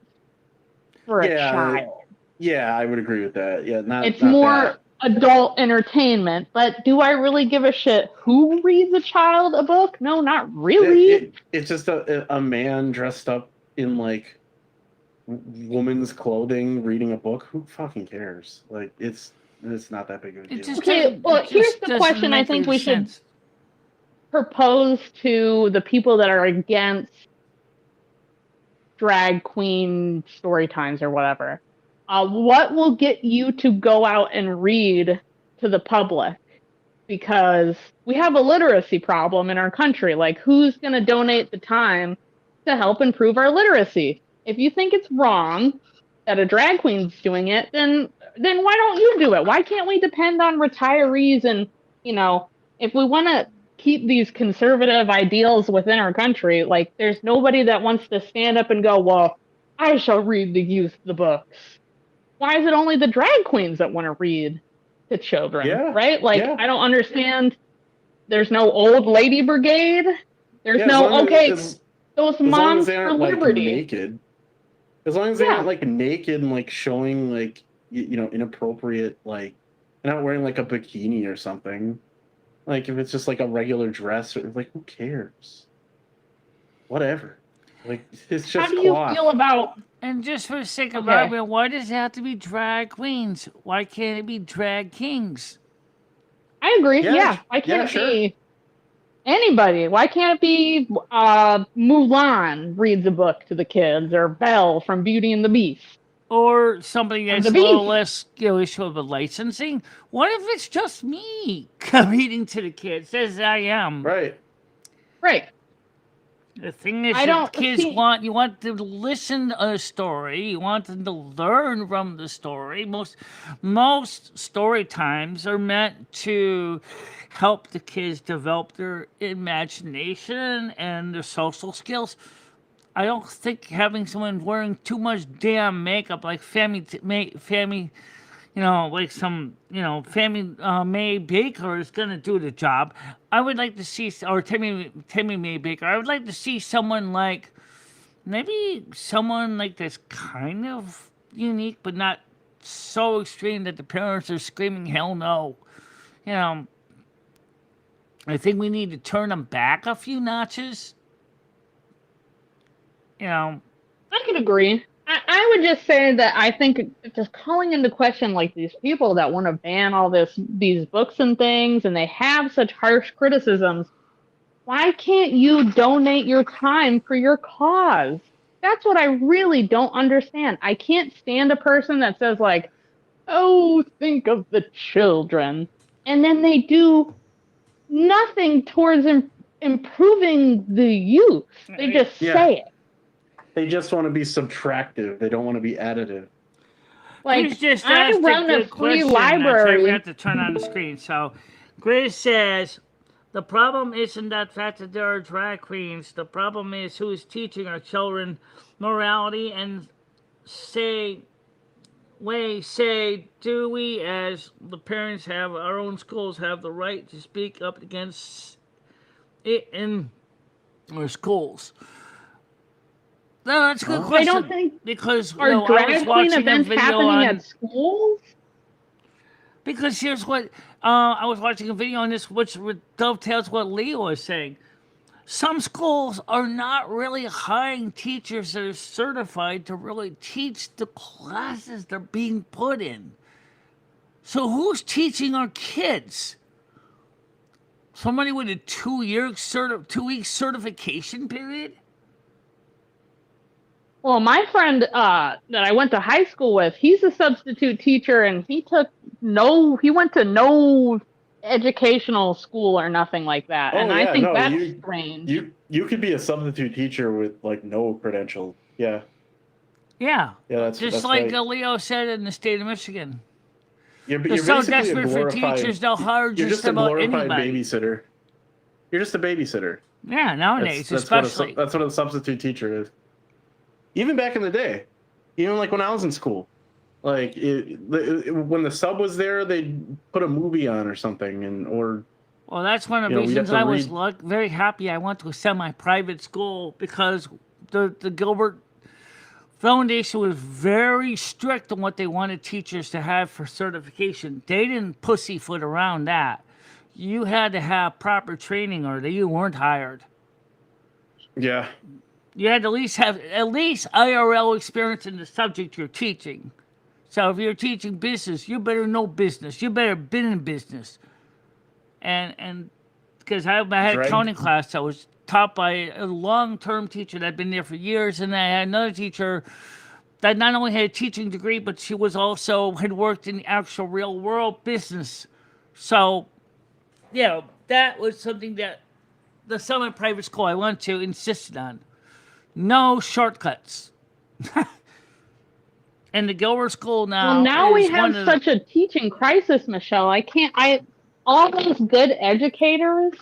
for a child. Yeah, I would agree with that. Yeah, It's not more that. adult entertainment. But do I really give a shit who reads a child a book? No, not really. It's just a man dressed up in like woman's clothing reading a book. Who fucking cares? Like it's not that big of a deal. It just Okay, doesn't- well, it here's just the doesn't question I make think any we should sense. propose to the people that are against drag queen story times or whatever. What will get you to go out and read to the public? Because we have a literacy problem in our country. Like, who's going to donate the time to help improve our literacy? If you think it's wrong that a drag queen's doing it, then why don't you do it? Why can't we depend on retirees? And if we want to keep these conservative ideals within our country, like there's nobody that wants to stand up and go, well, I shall read the youth the books. Why is it only the drag queens that want to read to children? Right? Like, I don't understand. There's no old lady brigade. There's no those moms for liberty. Naked. As long as they're not like naked and like showing like inappropriate, like they're not wearing like a bikini or something. Like if it's just like a regular dress, like who cares? Whatever. Like it's just. How do you feel about? And just for the sake of argument, why does it have to be drag queens? Why can't it be drag kings? I agree. Yeah. Why can't it be anybody? Why can't it be Mulan reads a book to the kids, or Belle from Beauty and the Beast? Or something that's a little less issue of licensing. What if it's just me reading to the kids as I am? Right. The thing is, you want to listen to a story. You want them to learn from the story. Most story times are meant to help the kids develop their imagination and their social skills. I don't think having someone wearing too much damn makeup like Fammy May Baker is gonna do the job. I would like to see, or Tammy May Baker. I would like to see someone like, maybe someone like that's kind of unique, but not so extreme that the parents are screaming hell no. I think we need to turn them back a few notches. I could agree. I would just say that I think just calling into question like these people that want to ban all these books and things, and they have such harsh criticisms. Why can't you donate your time for your cause? That's what I really don't understand. I can't stand a person that says like, "Oh, think of the children," and then they do nothing towards improving the youth. They just say it. They just want to be subtractive. They don't want to be additive. Like, I run a free library. We have to turn on the screen. So, Grizz says, the problem isn't the fact that there are drag queens. The problem is who is teaching our children morality and do we, as the parents have our own schools, have the right to speak up against it in our schools? No, that's a good question. I don't think because are drag queen events happening at schools? Because here's what I was watching a video on this, which dovetails what Leo was saying. Some schools are not really hiring teachers that are certified to really teach the classes they're being put in. So who's teaching our kids? Somebody with a 2-week certification period? Well, my friend that I went to high school with, he's a substitute teacher, and he went to no educational school or nothing like that. And I think that's strange. You could be a substitute teacher with like no credentials. Yeah. Yeah. That's like Leo said in the state of Michigan. You're so desperate for teachers, they'll hire just about anybody. You're just a glorified babysitter. You're just a babysitter. Yeah, nowadays, especially. That's what a substitute teacher is. Even back in the day, even like when I was in school, like when the sub was there, they'd put a movie on or something, or Well, that's one of the You know, we have reasons to I was read. very happy I went to a semi-private school because the Gilbert Foundation was very strict on what they wanted teachers to have for certification. They didn't pussyfoot around that. You had to have proper training or you weren't hired. Yeah. You had to have at least IRL experience in the subject you're teaching. So if you're teaching business, you better know business. You better have been in business. And because I had a Right. accounting class that was taught by a long-term teacher that had been there for years, and I had another teacher that not only had a teaching degree, but she was also had worked in the actual real world business. So, that was something that the semi-private school I went to insisted on. No shortcuts. And the Gilbert School Well, now now we is have one of the, such a teaching crisis, Michelle. All those good educators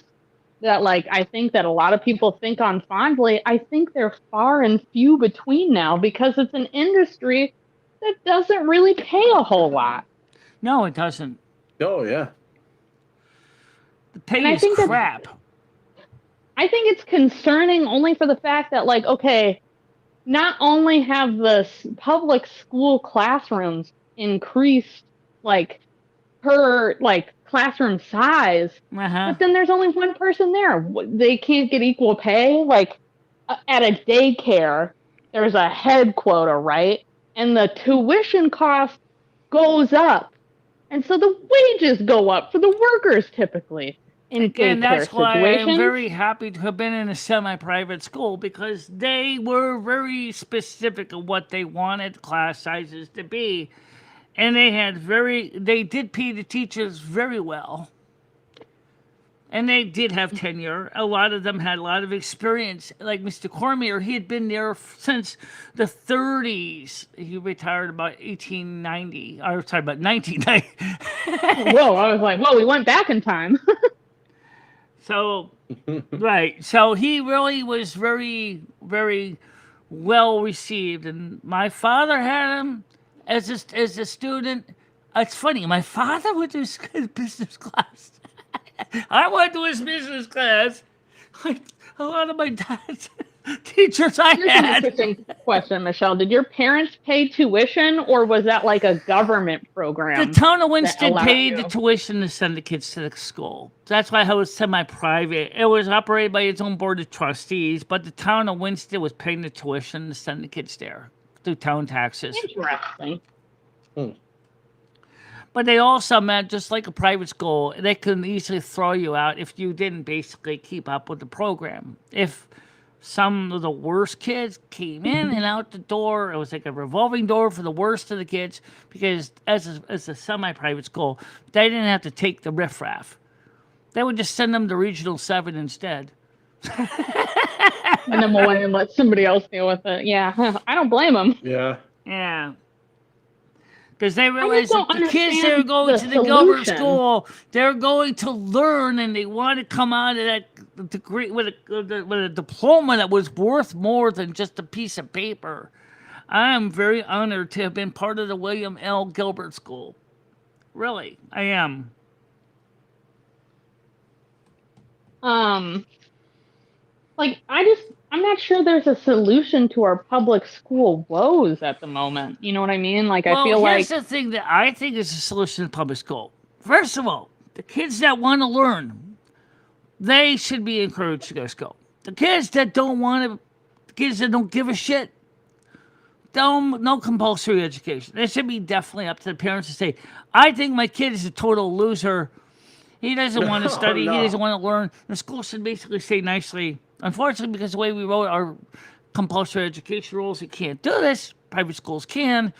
that like I think that a lot of people think on fondly, I think they're far and few between now because it's an industry that doesn't really pay a whole lot. no, it doesn't. Oh yeah. The And pay I is think that crap. I think it's concerning only for the fact that like okay, not only have the public school classrooms increased like per like classroom size, Uh-huh. but then there's only one person there. They can't get equal pay. Like at a daycare, there's a head quota, right? And the tuition cost goes up. And so the wages go up for the workers typically in Again, daycare that's why I am situations. very happy to have been in a semi-private school because they were very specific of what they wanted class sizes to be. And they did pay the teachers very well. And they did have tenure. A lot of them had a lot of experience. Like Mr. Cormier, he had been there since the 30s. He retired about 1890. Or sorry, about 1990. Whoa, I was like, whoa, we went back in time. So, right. So he really was very, very well received. And my father had him as a student. It's funny. My father went to his business class. I went to his business class. Like a lot of my dad's teachers I Here's an had. interesting question, Michelle. Did your parents pay tuition or was that like a government The program? town of that Winston allowed paid the you? tuition to send the kids to the school. That's why I was semi-private. It was operated by its own board of trustees, but the town of Winston was paying the tuition to send the kids there through town taxes. Interesting. But they also meant, just like a private school, they could easily throw you out if you didn't basically keep up with the program. If some of the worst kids came in and out the door, it was like a revolving door for the worst of the kids, because as a semi-private school, they didn't have to take the riffraff. They would just send them to Regional 7 instead. And then we'll went and let somebody else deal with it. Yeah, I don't blame them. Yeah. Yeah. Because they I just realize that don't the kids that are understand going the to the Gilbert solution. School, they're going to learn, and they want to come out of that degree with a diploma that was worth more than just a piece of paper. I am very honored to have been part of the William L. Gilbert School. Really, I am. Like I'm not sure there's a solution to our public school woes at the moment. You know what I mean? Like I Well, feel like here's the thing that I think is a solution to public school. First of all, the kids that want to learn, they should be encouraged to go to school. The kids that don't want to, the kids that don't give a shit, no compulsory education. It should be definitely up to the parents to say, I think my kid is a total loser. He doesn't want to study. no. He doesn't want to learn. The school should basically say nicely, unfortunately, because the way we wrote our compulsory education rules, you can't do this. Private schools can.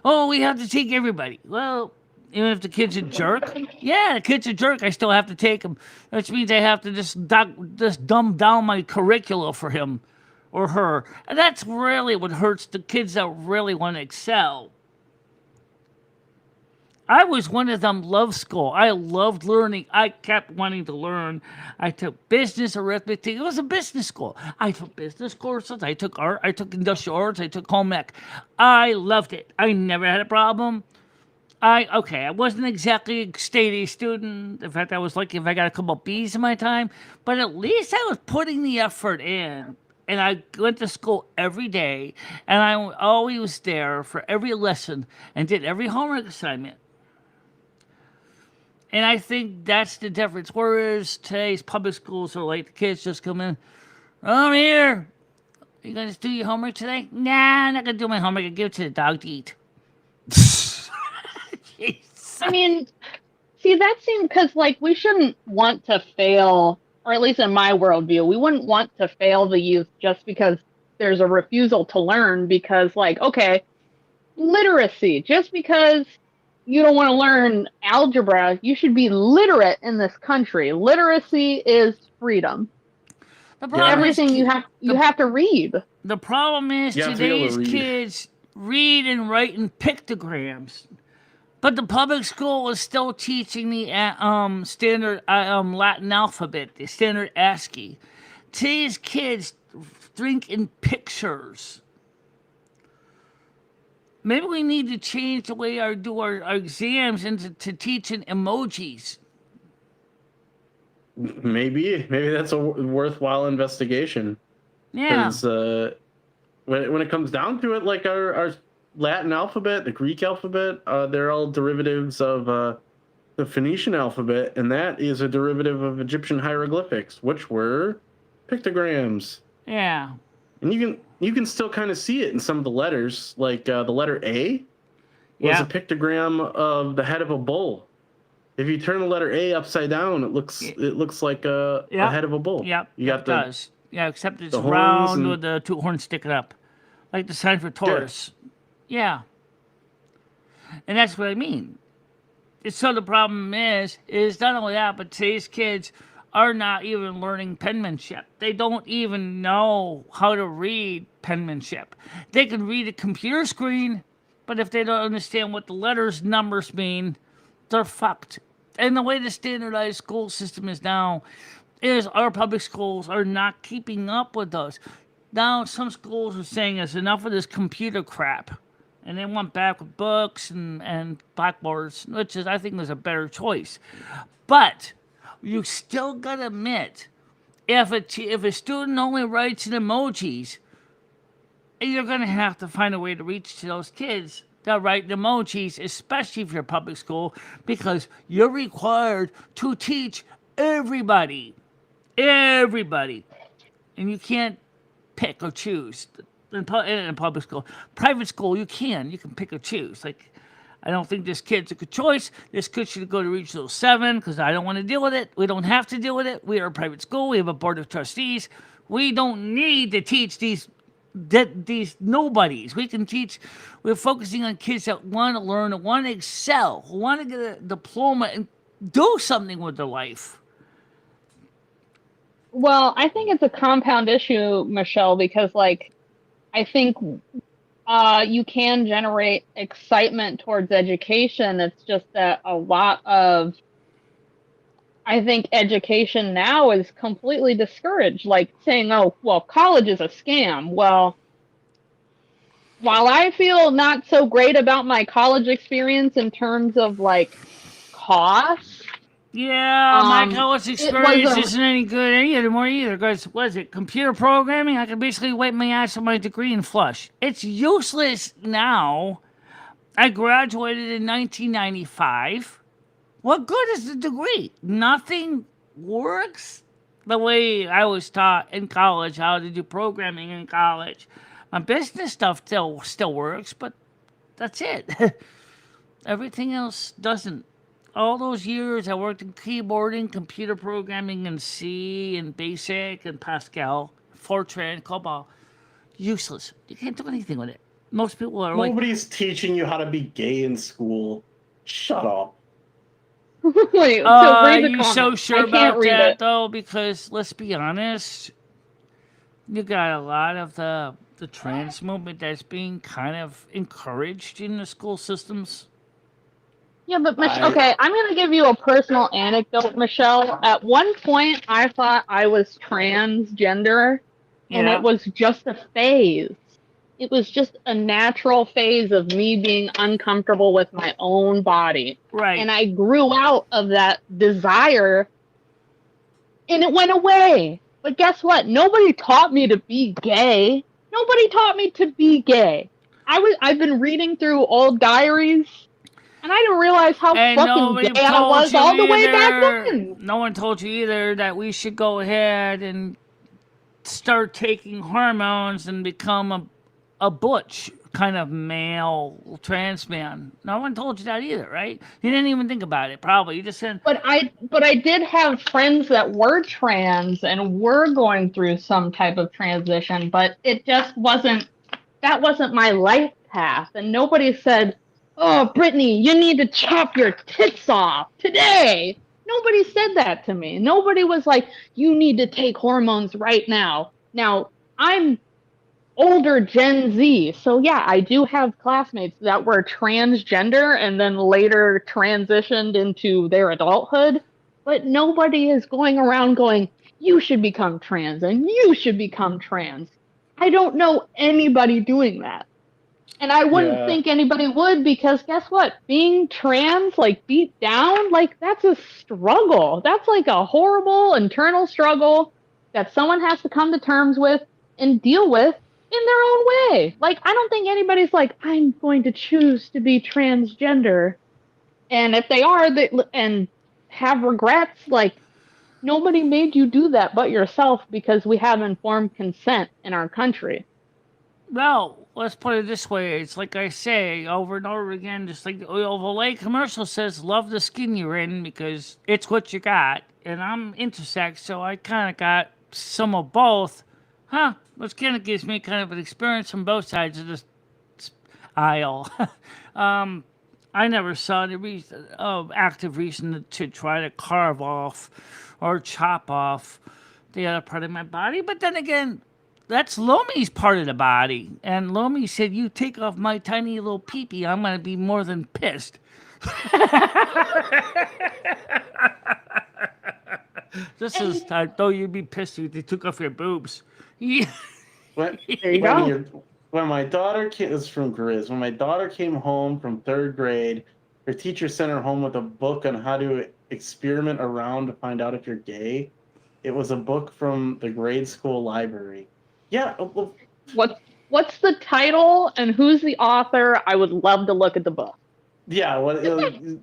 Oh, we have to take everybody. Well, even if the kid's a jerk, yeah, the kid's a jerk, I still have to take him. Which means I have to just dumb down my curricula for him or her. And that's really what hurts the kids that really want to excel. I was one of them, loved school. I loved learning. I kept wanting to learn. I took business, arithmetic. It was a business school. I took business courses. I took art. I took industrial arts. I took home ec. I loved it. I never had a problem. I wasn't exactly a straight A student. In fact, I was lucky if I got a couple B's in my time, but at least I was putting the effort in. And I went to school every day, and I always was there for every lesson and did every homework assignment. And I think that's the difference. Whereas today's public schools are like the kids just come in, oh, I'm here. You gonna do your homework today? Nah, I'm not gonna do my homework. I give it to the dog to eat. Jeez. I mean, see, that seems because like we shouldn't want to fail, or at least in my worldview, we wouldn't want to fail the youth just because there's a refusal to learn. Because like, okay, literacy, just because you don't want to learn algebra, you should be literate in this country. Literacy is freedom. The problem Everything is, you have to read. the problem is You have to be able today's to read. kids read and write in pictograms, but the public school is still teaching the standard Latin alphabet, the standard ASCII. Today's kids think in pictures. Maybe we need to change the way we do our exams into to teaching emojis. Maybe that's a worthwhile investigation. Yeah. Because when it comes down to it, like our Latin alphabet, the Greek alphabet, they're all derivatives of the Phoenician alphabet, and that is a derivative of Egyptian hieroglyphics, which were pictograms. Yeah. And you can still kind of see it in some of the letters, like the letter A was Yeah. a pictogram of the head of a bull. If you turn the letter A upside down, it looks like a head of a bull. Yep. You got it does. Yeah, except it's the horns round and- with the two horns sticking up, like the sign for Taurus. Yeah. And that's what I mean. So the problem is not only that, but today's kids are not even learning penmanship. They don't even know how to read penmanship. They can read a computer screen, but if they don't understand what the letters, numbers mean, they're fucked. And the way the standardized school system is now is our public schools are not keeping up with those. Now some schools are saying it's enough of this computer crap. And they want back with books and blackboards, which is I think is a better choice. But you still gotta admit, if a student only writes in emojis, you're gonna have to find a way to reach to those kids that write in emojis, especially if you're public school, because you're required to teach everybody, and you can't pick or choose. In public school, private school, you can pick or choose. Like, I don't think this kid's a good choice. This kid should go to Regional 7 because I don't want to deal with it. We don't have to deal with it. We are a private school. We have a board of trustees. We don't need to teach these nobodies. We can teach. We're focusing on kids that want to learn, that want to excel, who want to get a diploma and do something with their life. Well, I think it's a compound issue, Michelle, because like I think you can generate excitement towards education. It's just that a lot of, I think education now is completely discouraged, like saying, oh, well, college is a scam. Well, while I feel not so great about my college experience in terms of like cost, Yeah, my college experience a- isn't any good anymore either. Because what is it? Computer programming? I can basically wipe my ass on my degree and flush. It's useless now. I graduated in 1995. What good is the degree? Nothing works the way I was taught in college how to do programming in college. My business stuff still works, but that's it. Everything else doesn't. All those years I worked in keyboarding, computer programming, and C, and BASIC, and Pascal, Fortran, COBOL. Useless. You can't do anything with it. Most people are like, Nobody's teaching you how to be gay in school. Shut up. wait, so are read the you comment. so sure I can't about read that, it. though? Because let's be honest, you got a lot of the trans movement that's being kind of encouraged in the school systems. Yeah, but okay, I'm going to give you a personal anecdote, Michelle. At one point, I thought I was transgender, and Yeah. it was just a phase. It was just a natural phase of me being uncomfortable with my own body. Right. And I grew out of that desire and it went away. But guess what? Nobody taught me to be gay. Nobody taught me to be gay. I've been reading through old diaries and I didn't realize how And fucking nobody gay I told was you all the way back either. then. No one told you either that we should go ahead and start taking hormones and become a butch kind of male trans man. No one told you that either, right? You didn't even think about it, probably. You just said, But I did have friends that were trans and were going through some type of transition, but it just wasn't that wasn't my life path. And nobody said, "Oh, Brittany, you need to chop your tits off today." Nobody said that to me. Nobody was like, "You need to take hormones right now." Now, I'm older Gen Z. So yeah, I do have classmates that were transgender and then later transitioned into their adulthood, but nobody is going around going, "You should become trans and you should become trans." I don't know anybody doing that. And I wouldn't Yeah. think anybody would because guess what? Being trans, like deep down, like that's a struggle. That's like a horrible internal struggle that someone has to come to terms with and deal with in their own way. Like, I don't think anybody's like, I'm going to choose to be transgender. And if they are, and have regrets, like, nobody made you do that but yourself because we have informed consent in our country. well, let's put it this way. It's like I say over and over again, just like the Olay commercial says, love the skin you're in because it's what you got. And I'm intersex, so I kind of got some of both. Huh, which kind of gives me kind of an experience from both sides of this aisle. I never saw any active reason to try to carve off or chop off the other part of my body. But then again, that's Lomi's part of the body. And Lomi said, you take off my tiny little peepee, I'm going to be more than pissed. This is time, though you'd be pissed if they took off your boobs. Yeah. When, There you go. when my daughter came, this is from Grizz. When my daughter came home from third grade, her teacher sent her home with a book on how to experiment around to find out if you're gay. It was a book from the grade school library. Yeah. Well, What's the title and who's the author? I would love to look at the book. yeah. What? Do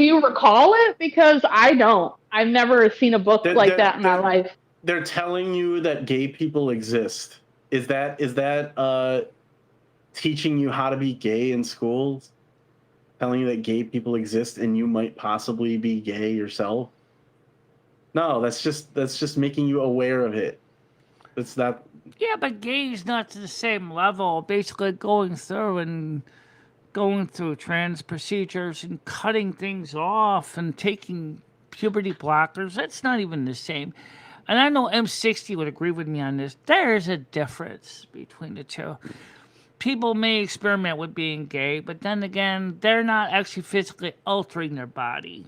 you recall it? Because I don't. I've never seen a book like that in my life. They're telling you that gay people exist. Is that teaching you how to be gay in schools? Telling you that gay people exist and you might possibly be gay yourself? No, that's just making you aware of it. It's not. Yeah, but gay is not to the same level. Basically, going through trans procedures and cutting things off and taking puberty blockers, that's not even the same. And I know M60 would agree with me on this. There is a difference between the two. People may experiment with being gay, but then again, they're not actually physically altering their body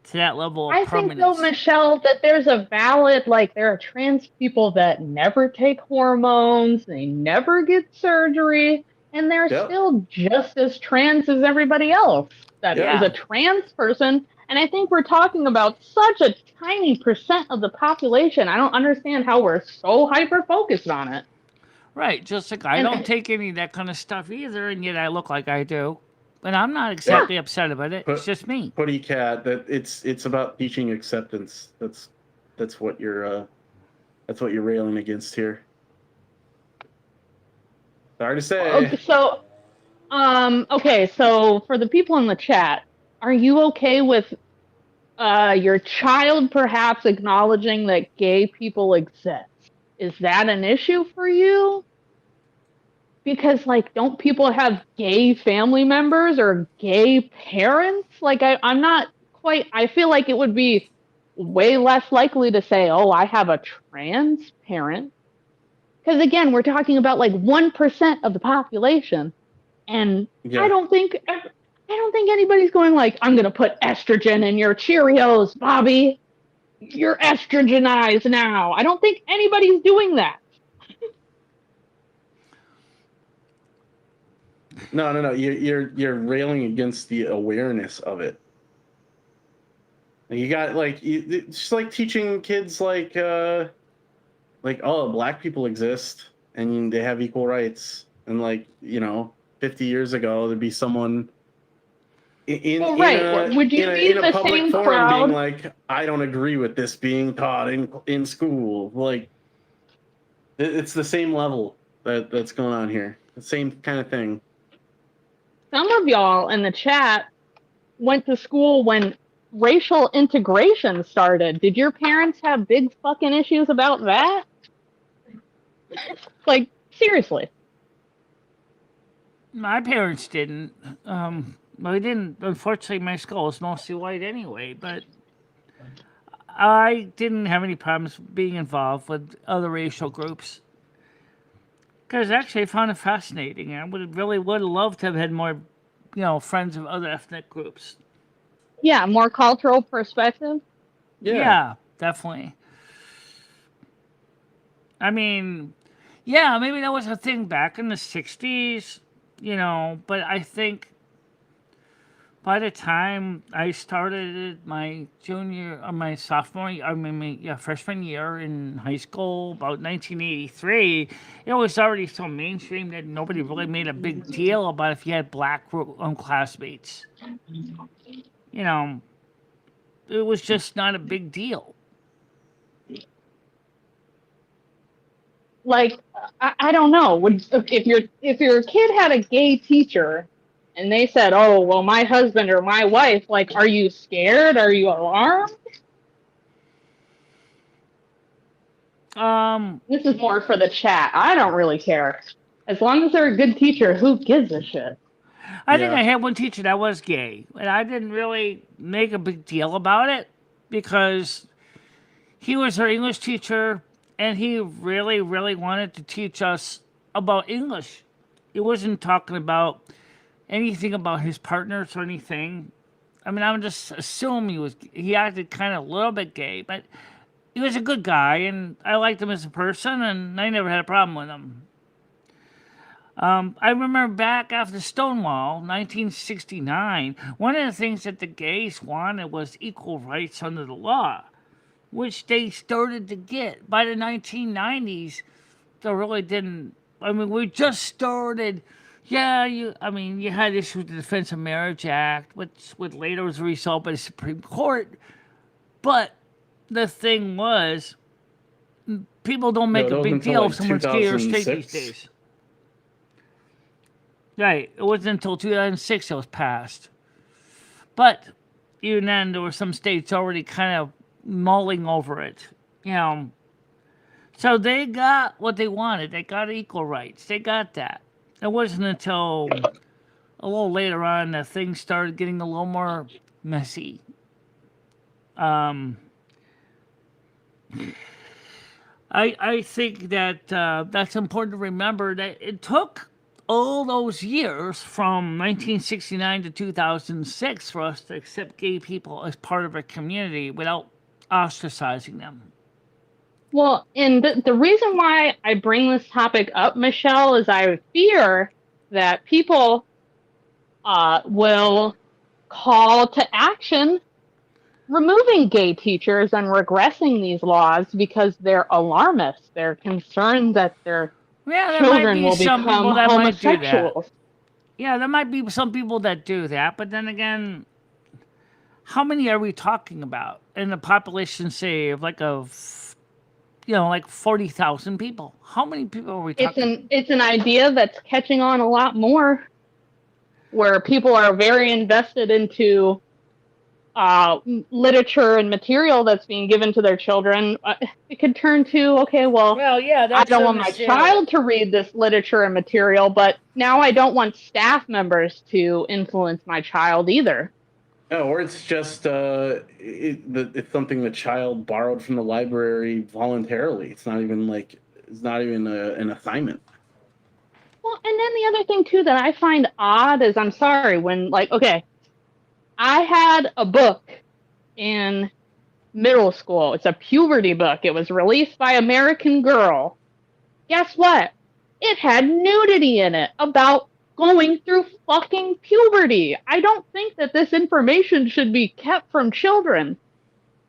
to that level of I think permanence. though, Michelle, that there's a valid, like, there are trans people that never take hormones, they never get surgery, and they're Yep. still just as trans as everybody else that Yeah. is a trans person. And I think we're talking about such a tiny percent of the population. I don't understand how we're so hyper focused on it. Right, just like I And- don't take any of that kind of stuff either, and yet I look like I do. And I'm not exactly upset about it. It's just me. Putty Cat, that it's about teaching acceptance. That's what you're railing against here. Sorry to say. Okay, so for the people in the chat, are you okay with your child perhaps acknowledging that gay people exist? Is that an issue for you? Because, like, don't people have gay family members or gay parents? Like, I'm not quite, I feel like it would be way less likely to say, oh, I have a trans parent. Because, again, we're talking about, like, 1% of the population. And Yeah. I don't think anybody's going like, I'm going to put estrogen in your Cheerios, Bobby. You're estrogenized now. I don't think anybody's doing that. No. You're railing against the awareness of it. You got it's just like teaching kids oh, black people exist and they have equal rights, and 50 years ago there'd be someone Well, right. Would you be in a the public same forum being crowd? like, I don't agree with this being taught in school. It's the same level that's going on here. The same kind of thing. Some of y'all in the chat went to school when racial integration started. Did your parents have big fucking issues about that? Like, seriously. My parents didn't. Well, they didn't. Unfortunately, my school was mostly white anyway, but I didn't have any problems being involved with other racial groups. Because actually, I found it fascinating. I would have loved to have had more, friends of other ethnic groups. Yeah, more cultural perspective. Yeah, definitely. I mean, yeah, maybe that was a thing back in the 60s, but I think by the time I started my freshman year in high school, about 1983, it was already so mainstream that nobody really made a big deal about if you had black classmates. It was just not a big deal. Like, I don't know. If your kid had a gay teacher and they said, "Oh, well, my husband or my wife," like, are you scared? Are you alarmed? This is more for the chat. I don't really care. As long as they're a good teacher, who gives a shit? I think I had one teacher that was gay, and I didn't really make a big deal about it because he was our English teacher, and he really, really wanted to teach us about English. He wasn't talking about anything about his partners or anything. I mean, I would just assume he acted kind of a little bit gay, but he was a good guy, and I liked him as a person, and I never had a problem with him. I remember back after Stonewall, 1969, one of the things that the gays wanted was equal rights under the law, which they started to get. By the 1990s, they really didn't. I mean, we just started. Yeah, you had issues with the Defense of Marriage Act, which later was resolved by the Supreme Court. But the thing was, people don't make a big deal if someone's gay or straight these days. Right. It wasn't until 2006 it was passed. But even then, there were some states already kind of mulling over it. So they got what they wanted. They got equal rights. They got that. It wasn't until a little later on that things started getting a little more messy. I think that that's important to remember that it took all those years from 1969 to 2006 for us to accept gay people as part of our community without ostracizing them. Well, and the reason why I bring this topic up, Michelle, is I fear that people will call to action removing gay teachers and regressing these laws because they're alarmist. They're concerned that their children will become homosexuals. Yeah, there might be some people that do that, but then again, how many are we talking about in the population, say, of like 40,000 people? How many people are we talking? It's an idea that's catching on a lot more, where people are very invested into literature and material that's being given to their children. It could turn to, okay, well, yeah, I don't want my child to read this literature and material, but now I don't want staff members to influence my child either. No, or it's just it's something the child borrowed from the library voluntarily. It's not even an assignment. Well, and then the other thing too that I find odd is, I'm sorry, when I had a book in middle school. It's a puberty book. It was released by American Girl. Guess what? It had nudity in it about going through fucking puberty. I don't think that this information should be kept from children.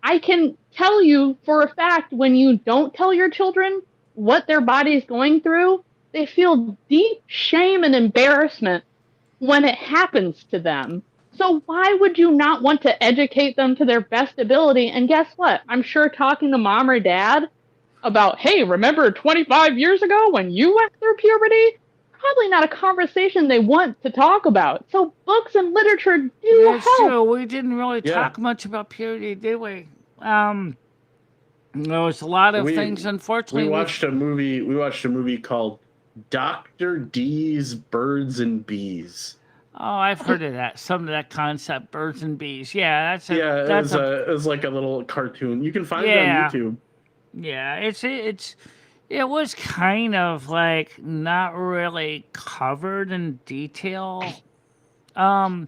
I can tell you for a fact when you don't tell your children what their body's going through, they feel deep shame and embarrassment when it happens to them. So why would you not want to educate them to their best ability? And guess what? I'm sure talking to mom or dad about, hey, remember 25 years ago when you went through puberty? Probably not a conversation they want to talk about. So books and literature do That's help. true. We didn't really Yeah. talk much about puberty, did we? There was a lot of things, unfortunately. We watched a movie called Dr. D's Birds and Bees. Oh, I've heard of that. Some of that concept, birds and bees. Yeah, It was like a little cartoon. You can find it on YouTube. Yeah, it was kind of like not really covered in detail. But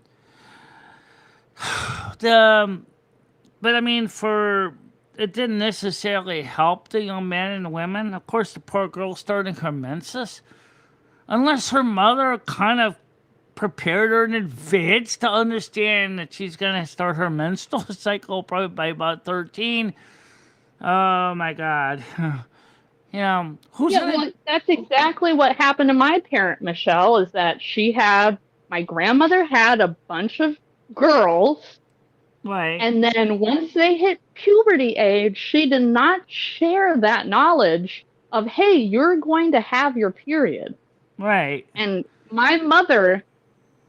I mean, it didn't necessarily help the young men and women. Of course, the poor girl starting her menses, unless her mother kind of prepared her in advance to understand that she's gonna start her menstrual cycle probably by about 13. Oh my God. That's exactly what happened to my parent, Michelle, is that my grandmother had a bunch of girls. Right. And then once they hit puberty age, she did not share that knowledge of, hey, you're going to have your period. Right. And my mother,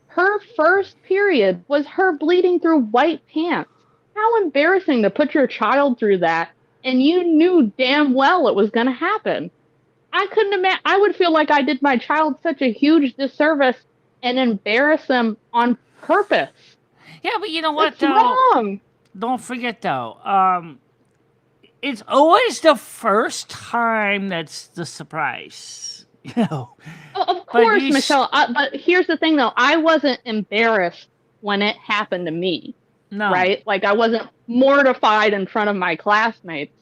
her first period was her bleeding through white pants. How embarrassing to put your child through that, and you knew damn well it was going to happen. I couldn't imagine. I would feel like I did my child such a huge disservice and embarrass them on purpose. Yeah, but you know what, That's though? wrong. Don't forget, though, it's always the first time that's the surprise. Of course, Michelle. But here's the thing, though. I wasn't embarrassed when it happened to me. No. Right? Like, I wasn't mortified in front of my classmates.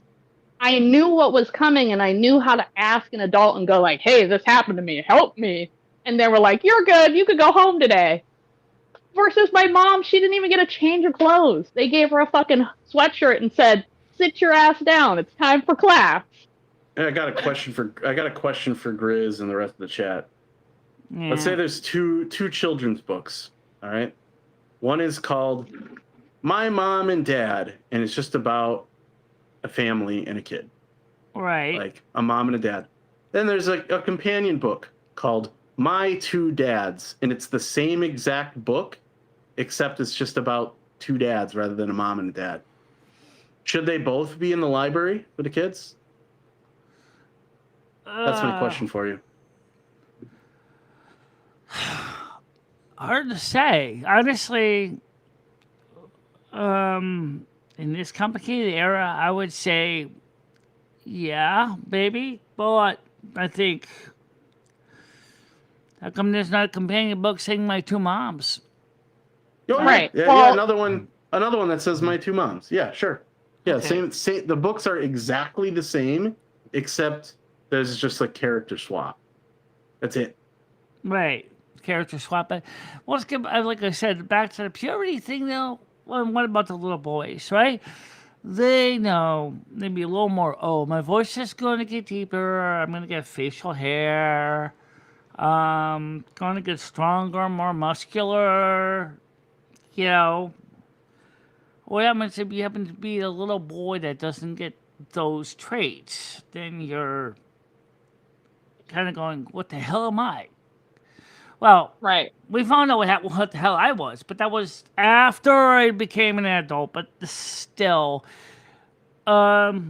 I knew what was coming, and I knew how to ask an adult and go like, hey, this happened to me. Help me. And they were like, you're good. You could go home today. Versus my mom, she didn't even get a change of clothes. They gave her a fucking sweatshirt and said, sit your ass down. It's time for class. I got a question for Grizz and the rest of the chat. Yeah. Let's say there's two children's books. All right. One is called My Mom and Dad, and it's just about a family and a kid. Right. Like a mom and a dad. Then there's a companion book called My Two Dads, and it's the same exact book, except it's just about two dads rather than a mom and a dad. Should they both be in the library for the kids? That's my question for you. Hard to say. Honestly, in this complicated era, I would say, yeah, maybe. But I think, how come there's not a companion book saying My Two Moms? Oh, yeah. Right. Yeah, Well- another one that says My Two Moms. Yeah, sure. Yeah, Okay. same. The books are exactly the same, except there's just a character swap. That's it. Right. Character swap. But well, let's get, like I said, back to the puberty thing, though. Well, what about the little boys, right? They know maybe a little more, oh, my voice is going to get deeper. I'm going to get facial hair. Going to get stronger, more muscular. You know. What happens if you happen to be a little boy that doesn't get those traits? Then you're kind of going, what the hell am I? Well, Right. we found out what the hell I was, but that was after I became an adult. But still, yeah.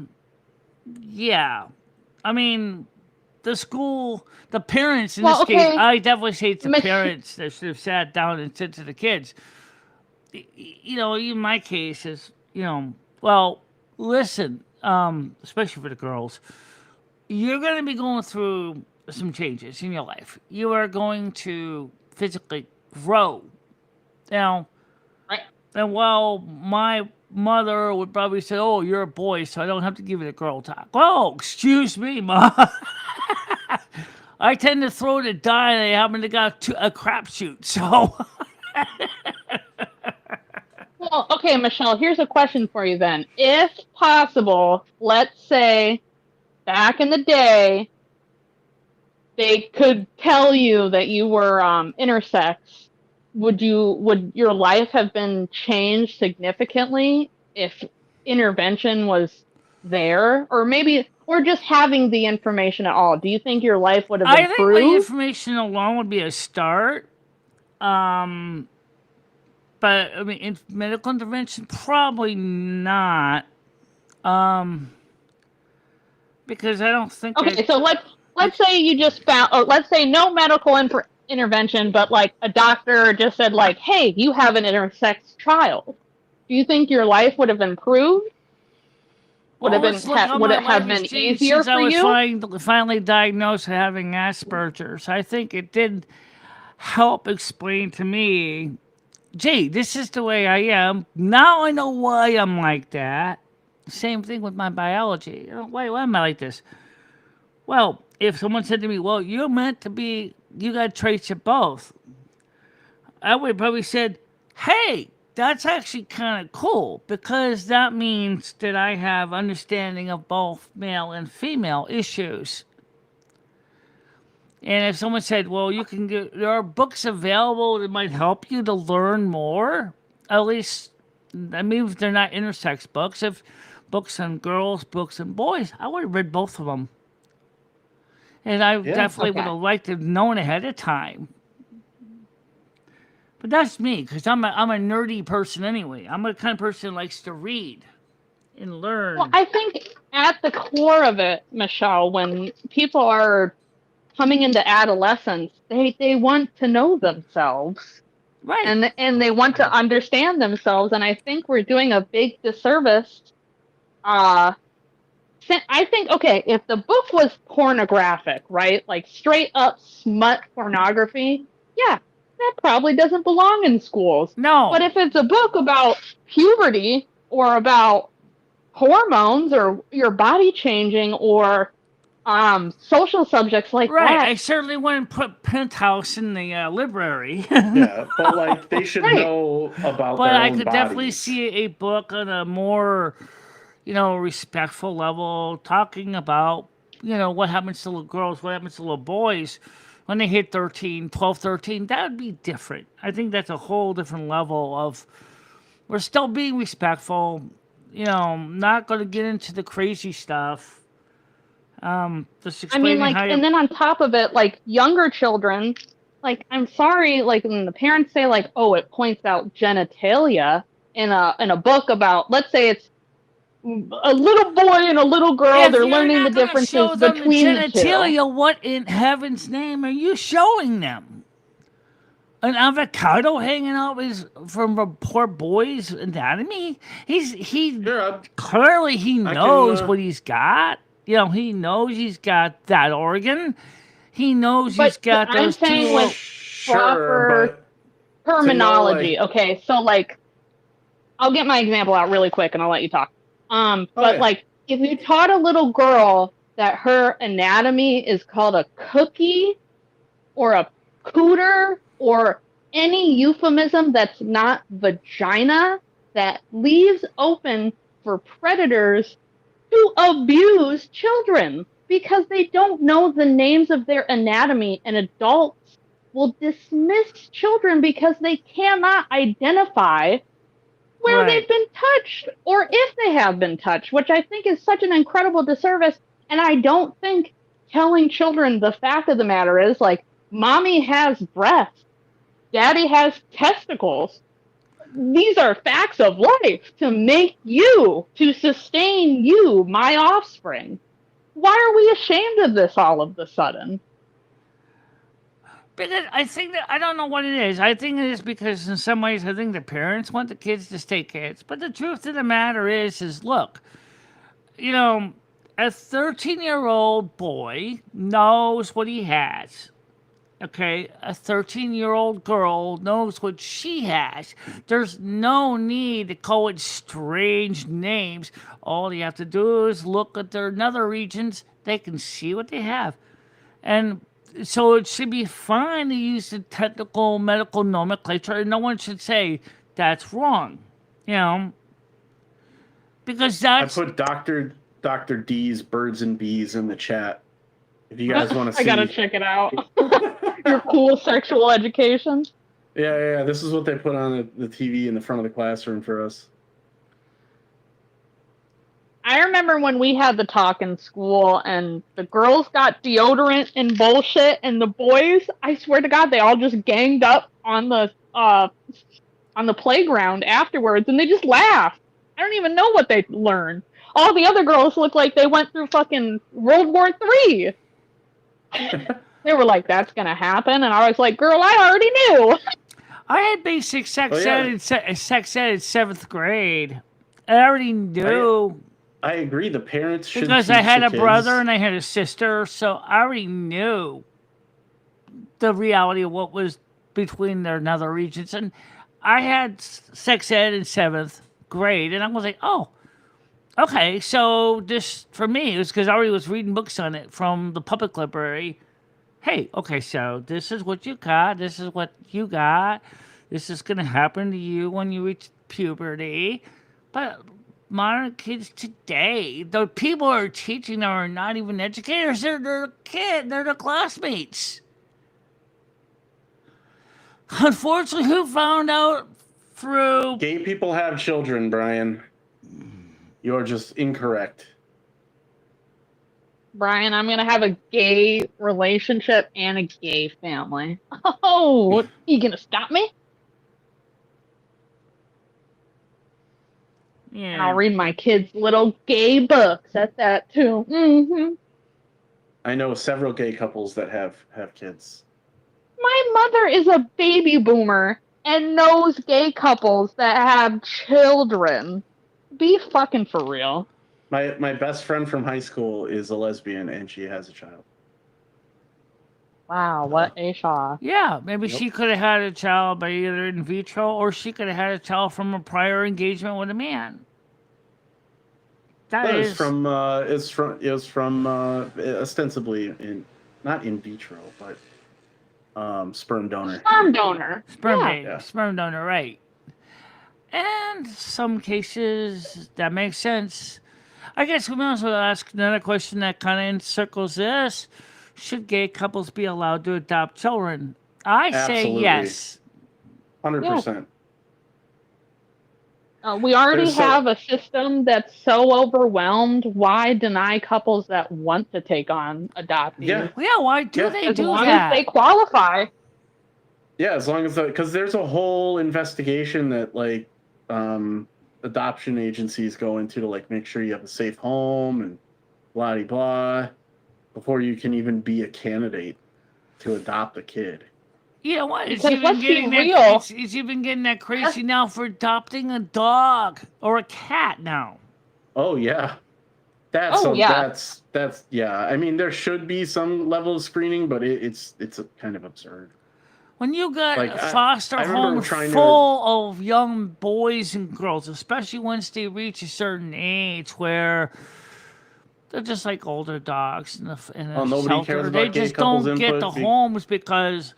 I mean, the school, the parents in this case, I definitely say it's the parents that should have sat down and said to the kids, you know, in my case is, you know, well, listen, especially for the girls, you're going to be going through some changes in your life. You are going to physically grow. Now, Right. and while my mother would probably say, oh, you're a boy, so I don't have to give you the girl talk. Oh, excuse me, Mom. I tend to throw to die, and I happen to got a crapshoot. So Well, okay, Michelle, here's a question for you then. If possible, let's say back in the day, they could tell you that you were intersex. Would your life have been changed significantly if intervention was there, or just having the information at all? Do you think your life would have I think the improved? information alone would be a start. Um, but I mean, medical intervention probably not. Um, because I don't think Okay, so let's say you just found, or let's say no medical intervention, but like a doctor just said like, "Hey, you have an intersex child." Do you think your life would have improved? Would well, have let's look how would my it have life has been changed easier since I for was you? finally diagnosed with having Asperger's. I think it did help explain to me, gee, this is the way I am. Now I know why I'm like that. Same thing with my biology. Why am I like this? Well, if someone said to me, well, you're meant to be, you got traits of both, I would probably said, hey, that's actually kind of cool because that means that I have understanding of both male and female issues. And if someone said, well, there are books available that might help you to learn more, at least, I mean, if they're not intersex books, if books on girls, books on boys, I would have read both of them. And I definitely would Okay. have liked to have known ahead of time. But that's me, because I'm a nerdy person anyway. I'm a kind of person who likes to read and learn. Well, I think at the core of it, Michelle, when people are coming into adolescence, they want to know themselves. Right. And they want to understand themselves, and I think we're doing a big disservice. I think, okay, if the book was pornographic, right, like straight up smut pornography, yeah, that probably doesn't belong in schools. No. But if it's a book about puberty or about hormones or your body changing or social subjects like Right. that, I certainly wouldn't put Penthouse in the library. Yeah, but like they should Right. know about But their I own could definitely bodies. see a book on a more, respectful level, talking about, what happens to little girls, what happens to little boys when they hit 13, 12, 13. That would be different. I think that's a whole different level of, we're still being respectful, not going to get into the crazy stuff. Just I mean, explaining like, how and then on top of it, like younger children, like, I'm sorry, like when the parents say like, oh, it points out genitalia in a book about, let's say it's a little boy and a little girl, if they're you're learning the not going to differences show them the between the two. genitalia, what in heaven's name are you showing them? An avocado hanging out from a poor boy's anatomy? Sure, Clearly he I knows can, what he's got. He knows he's got that organ. He knows he's But got I'm those two saying little. with sure, proper but to know terminology. Okay, so like, I'll get my example out really quick and I'll let you talk. But yeah. like, if you taught a little girl that her anatomy is called a cookie or a cooter or any euphemism that's not vagina, that leaves open for predators to abuse children because they don't know the names of their anatomy, and adults will dismiss children because they cannot identify where Right. they've been touched or if they have been touched, which I think is such an incredible disservice. And I don't think telling children the fact of the matter is like, mommy has breasts, daddy has testicles. These are facts of life to make you, to sustain you, my offspring. Why are we ashamed of this all of a sudden? Because I think that I don't know what it is. I think it is because in some ways I think the parents want the kids to stay kids. But the truth of the matter is look, a 13-year-old boy knows what he has. Okay, a 13-year-old girl knows what she has. There's no need to call it strange names. All you have to do is look at their nether regions. They can see what they have. And So it should be fine to use the technical medical nomenclature, and no one should say that's wrong. You know, because I that's put Dr. D's Birds and Bees in the chat. If you guys want to see. I gotta check it out. Your cool sexual education. Yeah. This is what they put on the TV in the front of the classroom for us. I remember when we had the talk in school and the girls got deodorant and bullshit, and the boys, I swear to God, they all just ganged up on the playground afterwards, and they just laughed. I don't even know what they learned. All the other girls looked like they went through fucking World War III. They were like, "That's gonna happen," and I was like, "Girl, I already knew." I had basic sex ed in sex ed in 7th grade. I already knew. I agree. The parents should Because teach I had the a kids. brother and I had a sister, so I already knew the reality of what was between their nether regions. And I had sex ed in 7th grade, and I was like, oh, okay. So this, for me, it was because I already was reading books on it from the public library. Hey, okay, so this is what you got. This is what you got. This is going to happen to you when you reach puberty. But modern kids today, the people who are teaching them are not even educators. They're their classmates. Unfortunately, who found out through... Gay people have children, Brian. You're just incorrect. Brian, I'm gonna have a gay relationship and a gay family. Oh, you gonna stop me? Yeah. And I'll read my kids' little gay books at that too. Mm-hmm. I know several gay couples that have kids. My mother is a baby boomer and knows gay couples that have children. Be fucking for real. My best friend from high school is a lesbian and she has a child. Wow, what a shock. Yeah, maybe she could have had a child by either in vitro or she could have had a child from a prior engagement with a man. That It is was from ostensibly not in vitro, but sperm donor. Sperm donor. Sperm donor, right. And some cases that makes sense. I guess we might as well ask another question that kind of encircles this. Should gay couples be allowed to adopt children? I say Absolutely. yes. 100%. We already There's have a system that's so overwhelmed. Why deny couples that want to take on adoptees? Yeah. Yeah, why do Yeah. they As do long that? as they qualify. Yeah, as long as because there's a whole investigation that like adoption agencies go into to like make sure you have a safe home and blah de blah before you can even be a candidate to adopt a kid. You know what? It's Because even let's be getting that. real. It's even getting that crazy now for adopting a dog or a cat now. Oh yeah. That's yeah. I mean, there should be some level of screening, but it's kind of absurd. When you got Like, a foster I remember home trying to- full of young boys and girls, especially once they reach a certain age where they're just like older dogs in a nobody shelter. cares They about gay just couples don't get the input homes because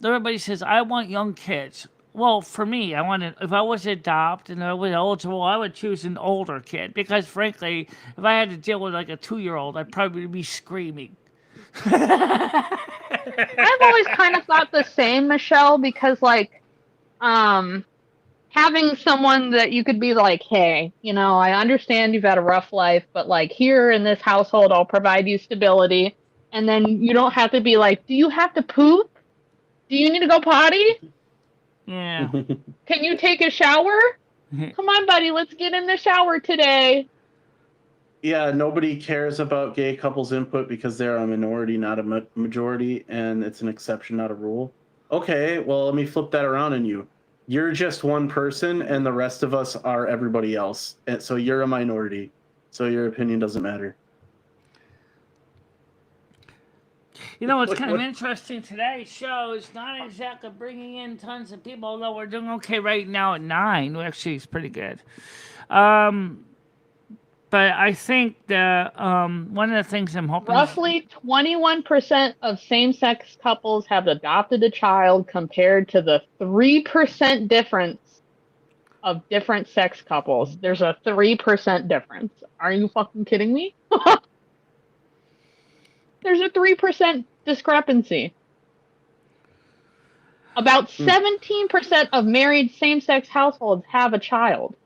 everybody says, I want young kids. Well, for me, if I was adopted and I was eligible, I would choose an older kid because, frankly, if I had to deal with like a 2-year-old, I'd probably be screaming. I've always kind of thought the same, Michelle, because like having someone that you could be like, hey, I understand you've had a rough life, but like here in this household, I'll provide you stability. And then you don't have to be like, do you have to poop? Do you need to go potty? Yeah. Can you take a shower? Come on, buddy, let's get in the shower today. Yeah, nobody cares about gay couples input because they're a minority, not a majority, and it's an exception, not a rule. Okay, well, let me flip that around on you. You're just one person, and the rest of us are everybody else. And so you're a minority, so your opinion doesn't matter. You know, what's kind of interesting today's show is not exactly bringing in tons of people, although we're doing okay right now at 9. Actually, it's pretty good. But I think that one of the things I'm hoping Roughly 21% of same-sex couples have adopted a child compared to the 3% difference of different sex couples. There's a 3% difference. Are you fucking kidding me? There's a 3% discrepancy. About 17% of married same-sex households have a child.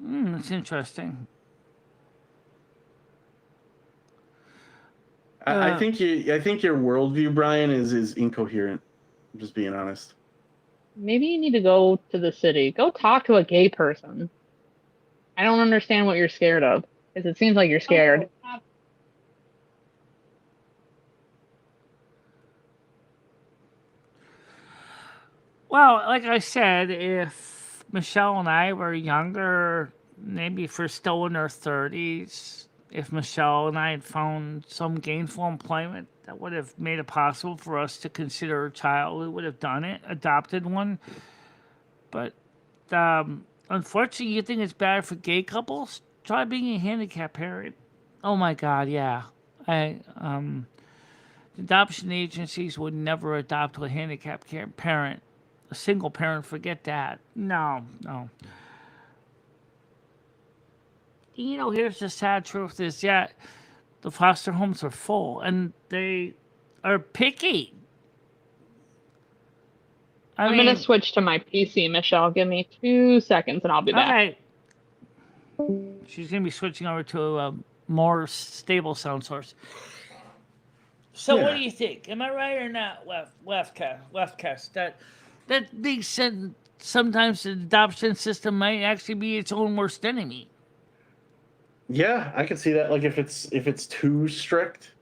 that's interesting. I think your worldview, Brian, is incoherent. I'm just being honest. Maybe you need to go to the city. Go talk to a gay person. I don't understand what you're scared of, because it seems like you're scared. Well, like I said, if Michelle and I were younger, maybe if we're still in our 30s, if Michelle and I had found some gainful employment that would have made it possible for us to consider a child, we would have done it, adopted one. But unfortunately, you think it's bad for gay couples? Try being a handicapped parent. Oh my God, yeah. Adoption agencies would never adopt a handicapped parent. A single parent, forget that. No. You know, here's the sad truth is, yeah, the foster homes are full and they are picky. I'm going to switch to my PC, Michelle. Give me 2 seconds and I'll be back. Okay. She's going to be switching over to a more stable sound source. So what do you think? Am I right or not, Leftcast? That they said sometimes the adoption system might actually be its own worst enemy. Yeah, I can see that. Like if it's too strict,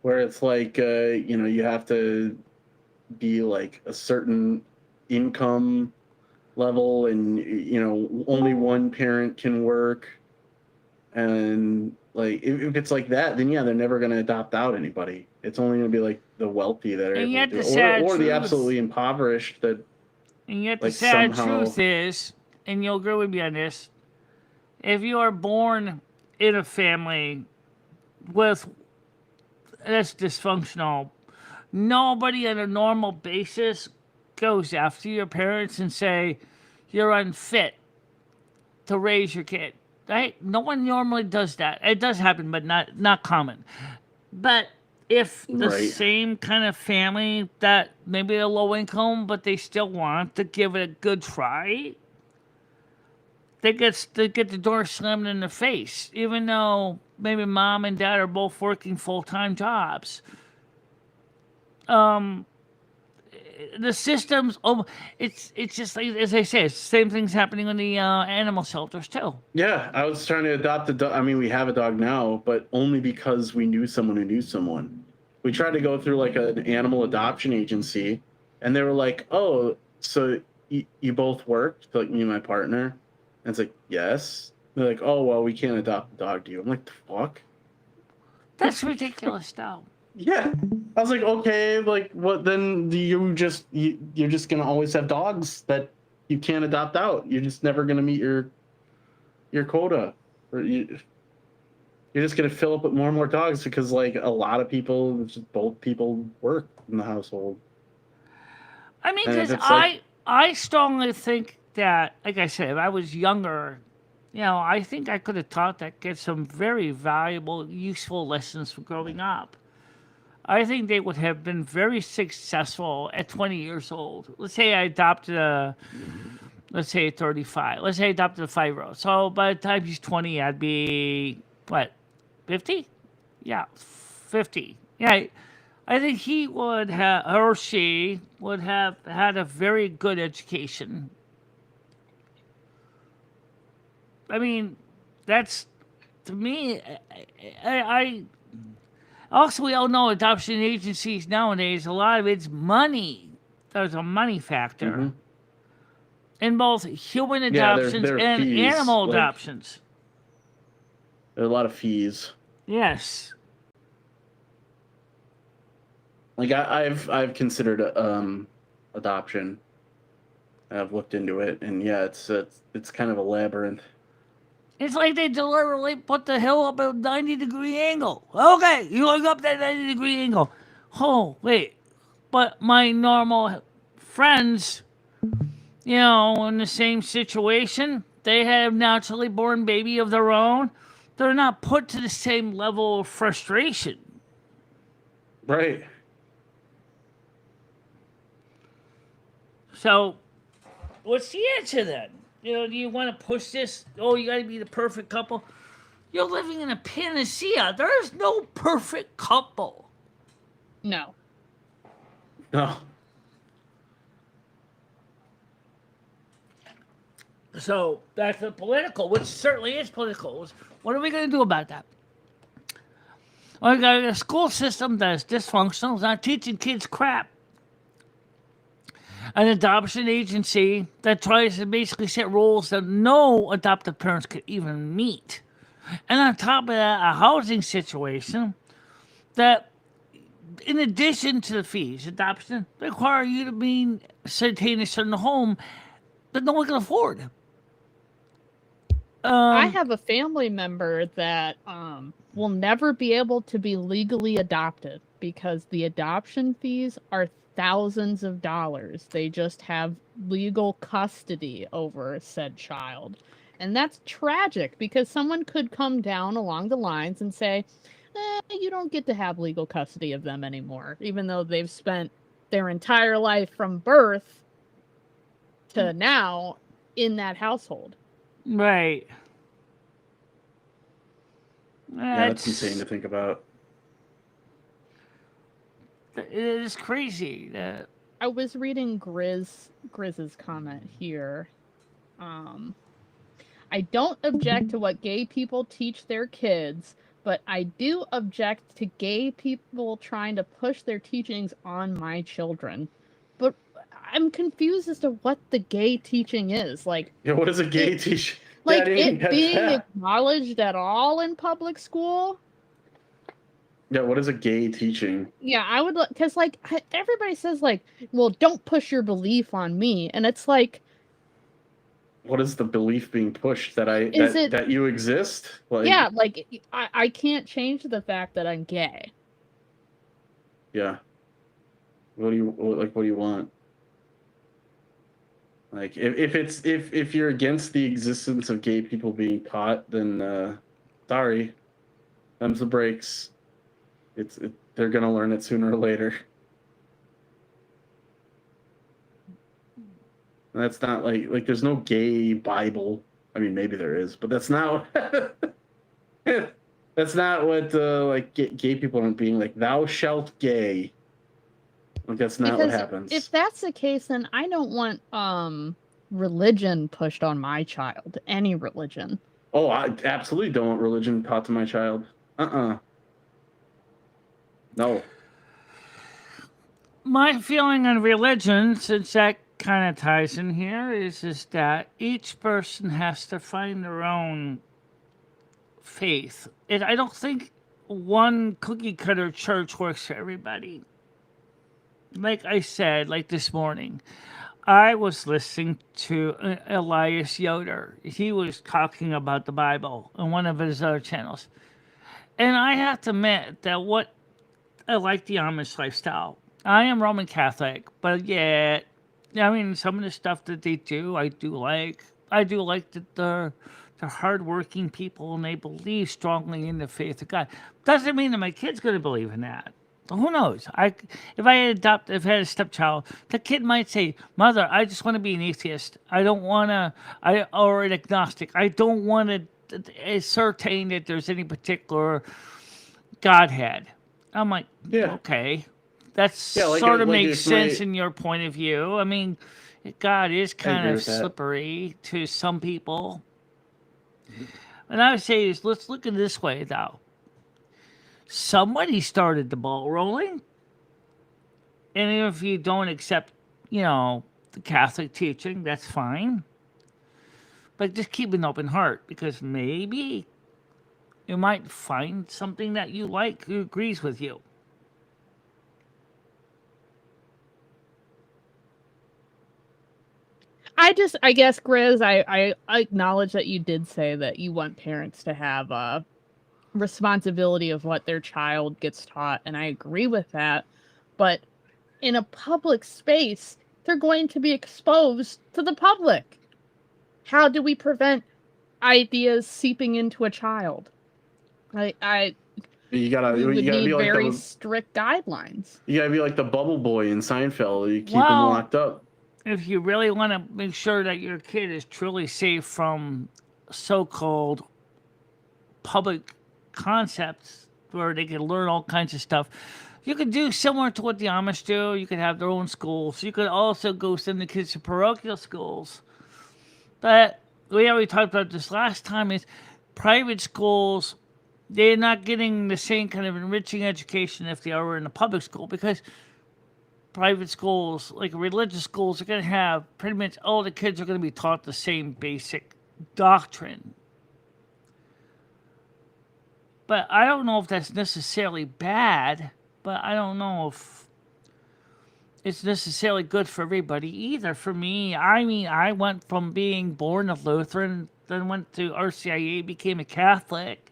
where it's like you have to be like a certain income level, and only one parent can work, and like if it's like that, then yeah, they're never going to adopt out anybody. It's only going to be like the wealthy that are And able yet to do the it, sad or the truth- absolutely impoverished that. And yet the Like, sad somehow- truth is, and you'll agree with me on this, if you are born in a family with that's dysfunctional, nobody on a normal basis goes after your parents and say you're unfit to raise your kid. Right? No one normally does that. It does happen, but not common. But if the Right. same kind of family that maybe they're low income, but they still want to give it a good try, they get the door slammed in the face, even though maybe mom and dad are both working full-time jobs. The systems, it's just like, as I say, it's the same thing's happening in the animal shelters too. Yeah, I was trying to adopt a dog. I mean, we have a dog now, but only because we knew someone who knew someone. We tried to go through like an animal adoption agency, and they were like, "Oh, so you both worked, like me and my partner?" And it's like, "Yes." They're like, "Oh, well, we can't adopt a dog to you." I'm like, "The fuck?" That's ridiculous, though. Yeah, I was like, "Okay, like what? Then you're just gonna always have dogs that you can't adopt out. You're just never gonna meet your quota, or you're just gonna fill up with more and more dogs because like a lot of people, just both people work in the household." I mean, And if because it's like- I strongly think that, like I said, if I was younger, I think I could have taught that kids some very valuable, useful lessons for growing up. I think they would have been very successful at 20 years old. Let's say I adopted let's say 35. Let's say I adopted a 5-year-old. So by the time he's 20, I'd be, what, 50? Yeah, 50. Yeah, I think he would have, or she would have had a very good education. I mean, that's, to me, I also, we all know adoption agencies nowadays, a lot of it's money. There's a money factor in both human adoptions there are and fees, animal like- adoptions. There are a lot of fees. Yes. Like I've considered adoption. I've looked into it, and yeah, it's kind of a labyrinth. It's like they deliberately put the hill up at a 90-degree angle. Okay, you look up that 90-degree angle. Oh, wait. But my normal friends, in the same situation, they have naturally born baby of their own. They're not put to the same level of frustration. Right. So, what's the answer then? Do you want to push this? Oh, you got to be the perfect couple. You're living in a panacea. There's no perfect couple. No. No. So back to the political, which certainly is political. What are we going to do about that? We got a school system that's dysfunctional. It's not teaching kids crap. An adoption agency that tries to basically set rules that no adoptive parents could even meet. And on top of that, a housing situation that, in addition to the fees, adoption require you to maintain a certain home that no one can afford. I have a family member that will never be able to be legally adopted because the adoption fees are thousands of dollars. They just have legal custody over said child. And that's tragic because someone could come down along the lines and say, you don't get to have legal custody of them anymore, even though they've spent their entire life from birth to now in that household. Right. Yeah, that's insane to think about. It is crazy. I was reading Grizz's comment here. I don't object to what gay people teach their kids, but I do object to gay people trying to push their teachings on my children. But I'm confused as to what the gay teaching is. Like, Yeah, what is a gay teaching? Like it being acknowledged at all in public school? Yeah, what is a gay teaching? Yeah, I would, because like everybody says like, well, don't push your belief on me, and it's like, what is the belief being pushed that you exist? Like, yeah, like I can't change the fact that I'm gay. Yeah. What do you want? Like, if you're against the existence of gay people being taught, then sorry, them's the breaks. They're gonna learn it sooner or later. And that's not like there's no gay Bible. I mean, maybe there is, but that's not that's not what gay people aren't being like. Thou shalt gay. Like, that's not what happens. If that's the case, then I don't want religion pushed on my child. Any religion. Oh, I absolutely don't want religion taught to my child. No. My feeling on religion, since that kind of ties in here, is that each person has to find their own faith. I don't think one cookie cutter church works for everybody. Like I said, like this morning, I was listening to Elias Yoder. He was talking about the Bible on one of his other channels. And I have to admit that I like the Amish lifestyle. I am Roman Catholic, but yeah, I mean, some of the stuff that they do, I do like. I do like that they're hardworking people and they believe strongly in the faith of God. Doesn't mean that my kid's going to believe in that. Who knows? If I had a stepchild, the kid might say, "Mother, I just want to be an atheist. I don't want to, or an agnostic. I don't want to ascertain that there's any particular Godhead." I'm like, Yeah. Okay, that sort of makes sense in your point of view. I mean, God is kind of slippery to some people. And I would say is, let's look at it this way, though. Somebody started the ball rolling. And if you don't accept, the Catholic teaching, that's fine. But just keep an open heart, because maybe you might find something that you like who agrees with you. I guess, Grizz, I acknowledge that you did say that you want parents to have a responsibility of what their child gets taught, and I agree with that. But in a public space, they're going to be exposed to the public. How do we prevent ideas seeping into a child? You We gotta would be need like very the strict guidelines. you gotta be like the bubble boy in Seinfeld. You keep him Well- locked up. If you really want to make sure that your kid is truly safe from so-called public concepts where they can learn all kinds of stuff, you could do similar to what the Amish do. You could have their own schools. You could also go send the kids to parochial schools. But we already talked about this last time, is private schools, they're not getting the same kind of enriching education if they are in a public school, because private schools, like religious schools, are going to have pretty much all the kids are going to be taught the same basic doctrine. But I don't know if that's necessarily bad, but I don't know if it's necessarily good for everybody either. For me, I mean, I went from being born a Lutheran, then went to RCIA, became a Catholic,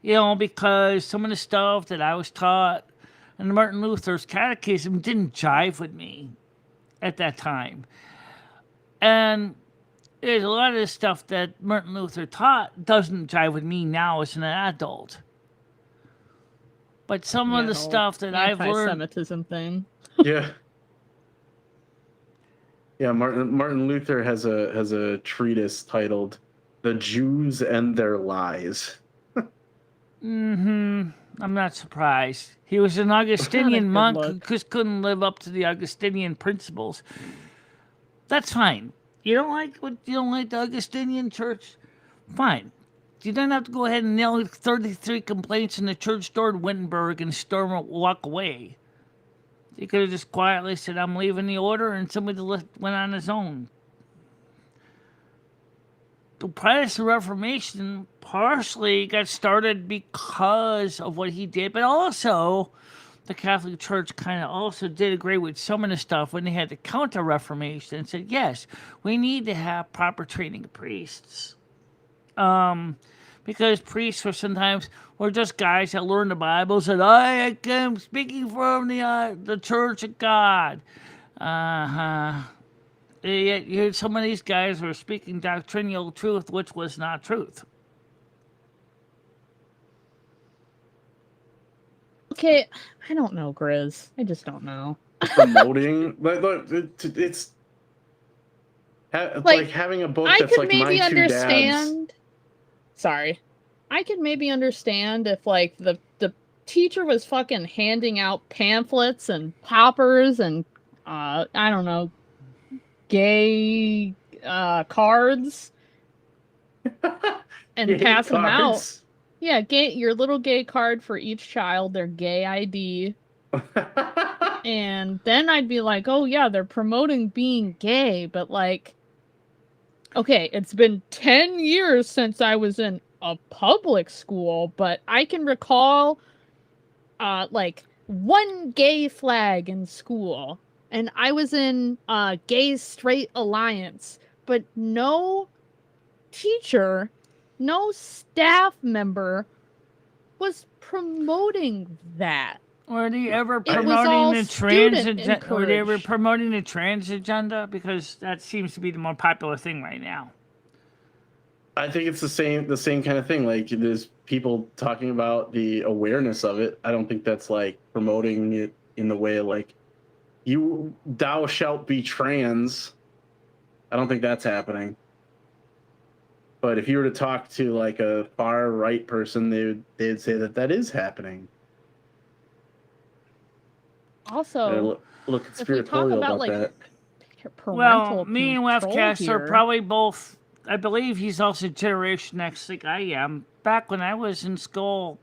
because some of the stuff that I was taught in Martin Luther's catechism didn't jive with me at that time. And there's a lot of the stuff that Martin Luther taught doesn't jive with me now as an adult. But some of the stuff that I've learned... Anti-Semitism thing. Yeah. Yeah, Martin Luther has a treatise titled "The Jews and Their Lies." I'm not surprised. He was an Augustinian monk who look. just couldn't live up to the Augustinian principles. That's fine. You don't like the Augustinian church? Fine. You don't have to go ahead and nail 33 complaints in the church door in Wittenberg and walk away. You could have just quietly said, "I'm leaving the order," and somebody went on his own. The Protestant Reformation partially got started because of what he did, but also the Catholic Church kind of also did agree with some of the stuff when they had the Counter-Reformation and said, yes, we need to have proper training of priests. Because priests were just guys that learned the Bible, said, I am speaking from the Church of God. Yet some of these guys were speaking doctrinal truth, which was not truth. Okay, I don't know, Grizz. I just don't know. Promoting, it's like having a book I that's could like maybe My Two Dads. understand. Sorry, I could maybe understand if like the teacher was fucking handing out pamphlets and poppers and I don't know, gay cards and Gay pass them out. cards. Yeah, your little gay card for each child, their gay ID. And then I'd be like, oh yeah, they're promoting being gay, but like, okay, it's been 10 years since I was in a public school, but I can recall like one gay flag in school, and I was in Gay Straight Alliance, but no teacher, no staff member was promoting that. Were they ever It was all promoting the trans student agenda? Were they ever encouraged. promoting the trans agenda? Because that seems to be the more popular thing right now. I think it's the same kind of thing. Like there's people talking about the awareness of it. I don't think that's like promoting it in the way like thou shalt be trans. I don't think that's happening. But if you were to talk to like a far right person, they'd say that is happening. Also, Look if we talk conspiratorial about about like that. parental Well, me and control Wefcast are here, probably both. I believe he's also Generation X, like I am. Back when I was in school,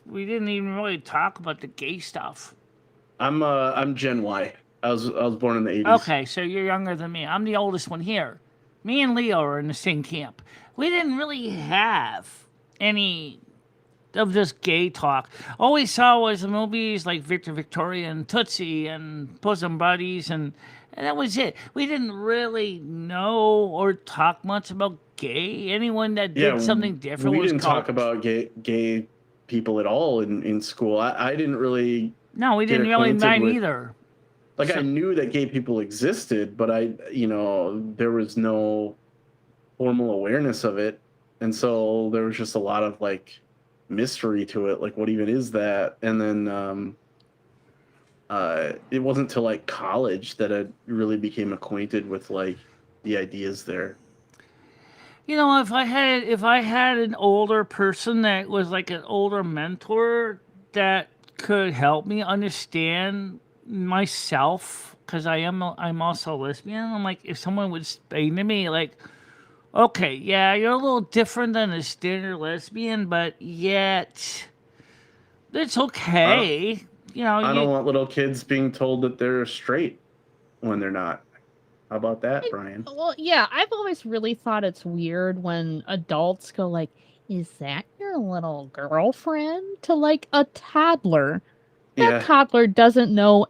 we didn't even really talk about the gay stuff. I'm Gen Y. I was born in the 80s. Okay, so you're younger than me. I'm the oldest one here. Me and Leo are in the same camp. We didn't really have any of this gay talk. All we saw was the movies like Victor Victoria and Tootsie and Bosom Buddies and And that was it. We didn't really know or talk much about gay. Anyone that did something different we was didn't called. talk about gay people at all in school. I didn't really No, we get didn't really acquainted mind with- either. like So- I knew that gay people existed, but there was no formal awareness of it, and so there was just a lot of like mystery to it, like what even is that? And then it wasn't till like college that I really became acquainted with like the ideas there. You know, if I had an older person that was like an older mentor that could help me understand myself, because I'm also lesbian. I'm like, if someone would explain to me like, okay, yeah, you're a little different than a standard lesbian, but yet it's okay. You know, I don't want little kids being told that they're straight when they're not. How about that, Brian? Well, yeah, I've always really thought it's weird when adults go like, "Is that your little girlfriend?" to like a toddler. That toddler doesn't know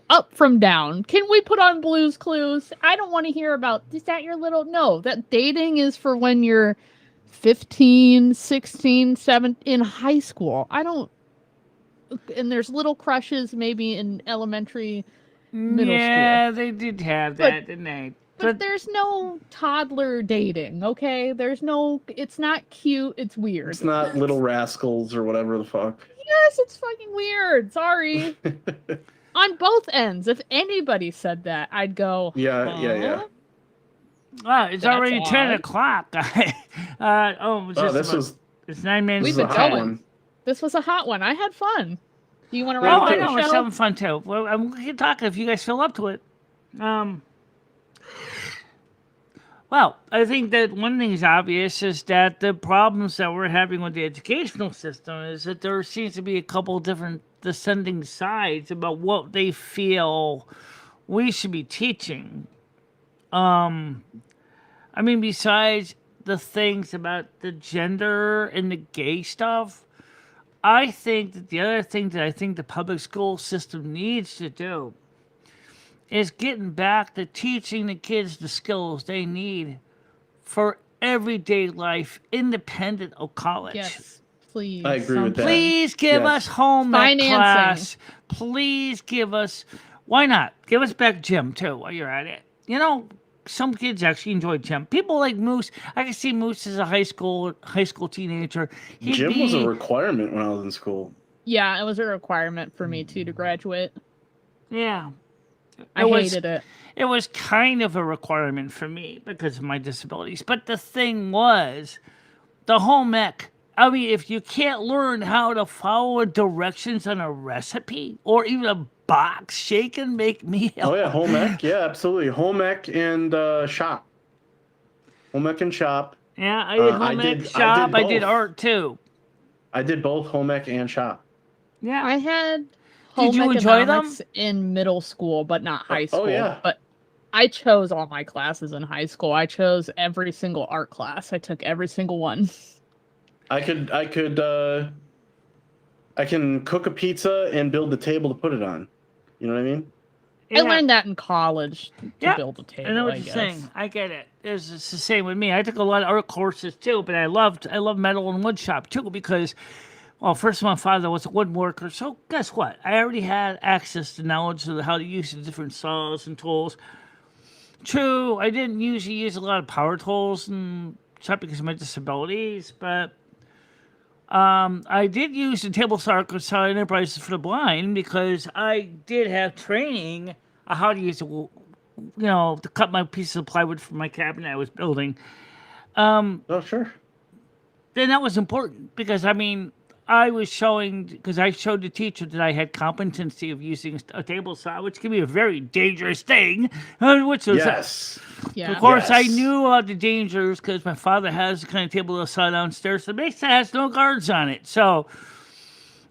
up from down. Can we put on Blue's Clues? I don't want to hear about, is that your little... No, that dating is for when you're 15, 16, 17, in high school. I don't... And there's little crushes maybe in elementary, middle yeah, school. they did have But- that, didn't they? But there's no toddler dating, okay? There's no... It's not cute. It's weird. It's not Little Rascals or whatever the fuck. Yes, it's fucking weird. Sorry. On both ends. If anybody said that, I'd go, Yeah. Oh, it's That's already 10 odd. o'clock. It's 9 minutes. This is We've a been hot going. one. This was a hot one. I had fun. Do you want to Well, wrap I up know, the it's show? having fun too. Well, we can talk if you guys feel up to it. Well, I think that one thing is obvious is that the problems that we're having with the educational system is that there seems to be a couple different descending sides about what they feel we should be teaching. I mean, besides the things about the gender and the gay stuff, I think that the other thing that I think the public school system needs to do is getting back to teaching the kids the skills they need for everyday life, independent of college. Yes, please. I agree with that. Please give Yes. us home ec Financing. class. Please give us. Why not? Give us back gym too while you're at it. You know, some kids actually enjoy gym. People like Moose. I can see Moose as a high school teenager. Gym was a requirement when I was in school. Yeah, it was a requirement for me too to graduate. Yeah. I hated it. It was kind of a requirement for me because of my disabilities. But the thing was, the home ec. I mean, if you can't learn how to follow directions on a recipe or even a box shake and make meal. Oh yeah, home ec. Yeah, absolutely. Home ec and shop. Home ec and shop. Yeah, I did home ec shop. I did both. art too. I did both home ec and shop. Yeah. I had Did home you enjoy them? economics in middle school, but not high school. yeah. But I chose all my classes in high school. I chose every single art class. I took every single one. I can cook a pizza and build the table to put it on. You know what I mean? Yeah. I learned that in college to Yeah, build a table. I know what you're guess. saying. I get it. It's the same with me. I took a lot of art courses too, but I love metal and wood shop too because, well, first my father was a woodworker, so guess what? I already had access to knowledge of how to use the different saws and tools. True, I didn't usually use a lot of power tools and shop because of my disabilities, but I did use the table saw enterprises for the blind because I did have training on how to use it, to cut my pieces of plywood for my cabinet I was building. Oh, sure. Then that was important because, I mean, I was showing, because I showed the teacher that I had competency of using a table saw, which can be a very dangerous thing, which was... Yes. Yeah. Of course, I Yes. knew the dangers because my father has the kind of table that saw downstairs that makes has no guards on it. So,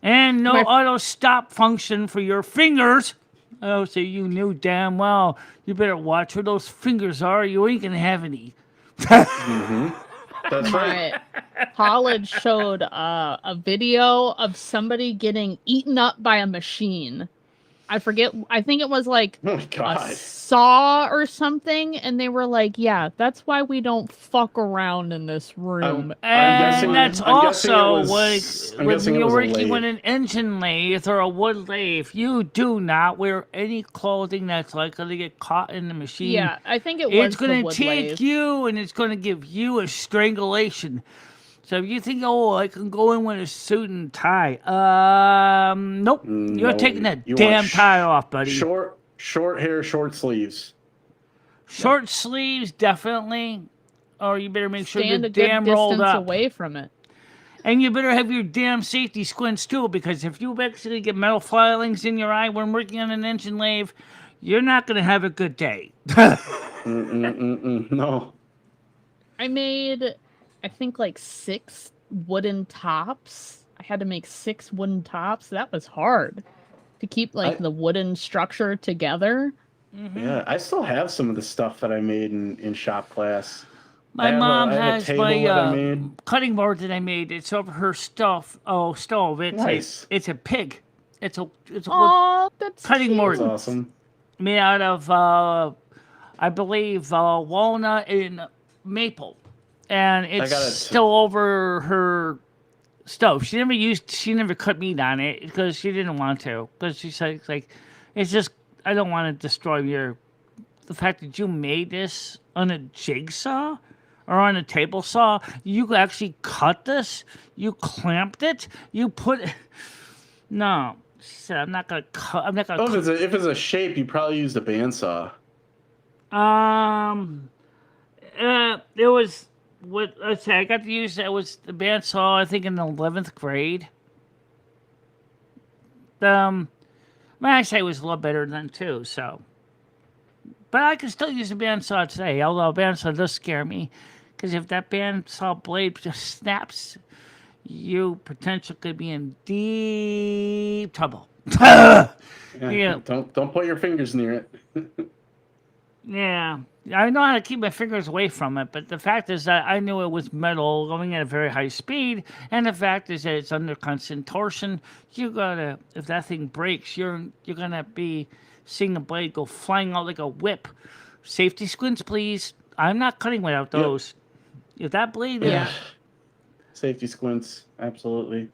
and no auto stop function for your fingers. Oh, so you knew damn well you better watch where those fingers are. You ain't gonna have any. That's right. My college showed a video of somebody getting eaten up by a machine. I forget. I think it was like Oh my a god. saw or something, and they were like, "Yeah, that's why we don't fuck around in this room." I'm guessing. And that's I'm guessing it also was. like I'm when guessing it you're was a working with lathe. an engine lathe or a wood lathe, you do not wear any clothing that's likely to get caught in the machine. Yeah, I think it It's was the going to wood take lathe. you and it's going to give you a strangulation. So if you think, oh, I can go in with a suit and tie, nope. You're No, taking that you damn want tie off, buddy. short hair, short sleeves. Short sleeves, definitely. Or you better make sure Stand you're a good damn rolled distance up. away from it. And you better have your damn safety squints too, because if you actually get metal filings in your eye when working on an engine lathe, you're not going to have a good day. No. I made, I think, like 6 wooden tops. I had to make 6 wooden tops. That was hard to keep like the wooden structure together. Yeah, I still have some of the stuff that I made in shop class. My mom I have a has table my that I made. cutting board that I made. It's over her stove. Nice. It's a pig. It's a wood Oh, that's cutting cute. board That's awesome. made out of I believe walnut and maple, and it's got it. still over her stove. She never cut meat on it because she didn't want to. Because she said like, it's just I don't want to destroy the fact that you made this on a jigsaw or on a table saw. You actually cut this. You clamped it. You put. No, she said I'm not gonna cut. I'm not gonna. Oh, if it's a shape, you probably used a bandsaw. It was what let's say I got to use. It was the bandsaw. I think in the 11th grade. My eyesight was a little better then too. So, but I can still use a bandsaw today. Although a bandsaw does scare me, because if that bandsaw blade just snaps, you potentially could be in deep trouble. Yeah. Don't put your fingers near it. Yeah, I know how to keep my fingers away from it, but the fact is that I knew it was metal going at a very high speed, and the fact is that it's under constant torsion. If that thing breaks, you're gonna be seeing the blade go flying out like a whip. Safety squints, please. I'm not cutting without those. If that blade, Yeah. Safety squints, absolutely.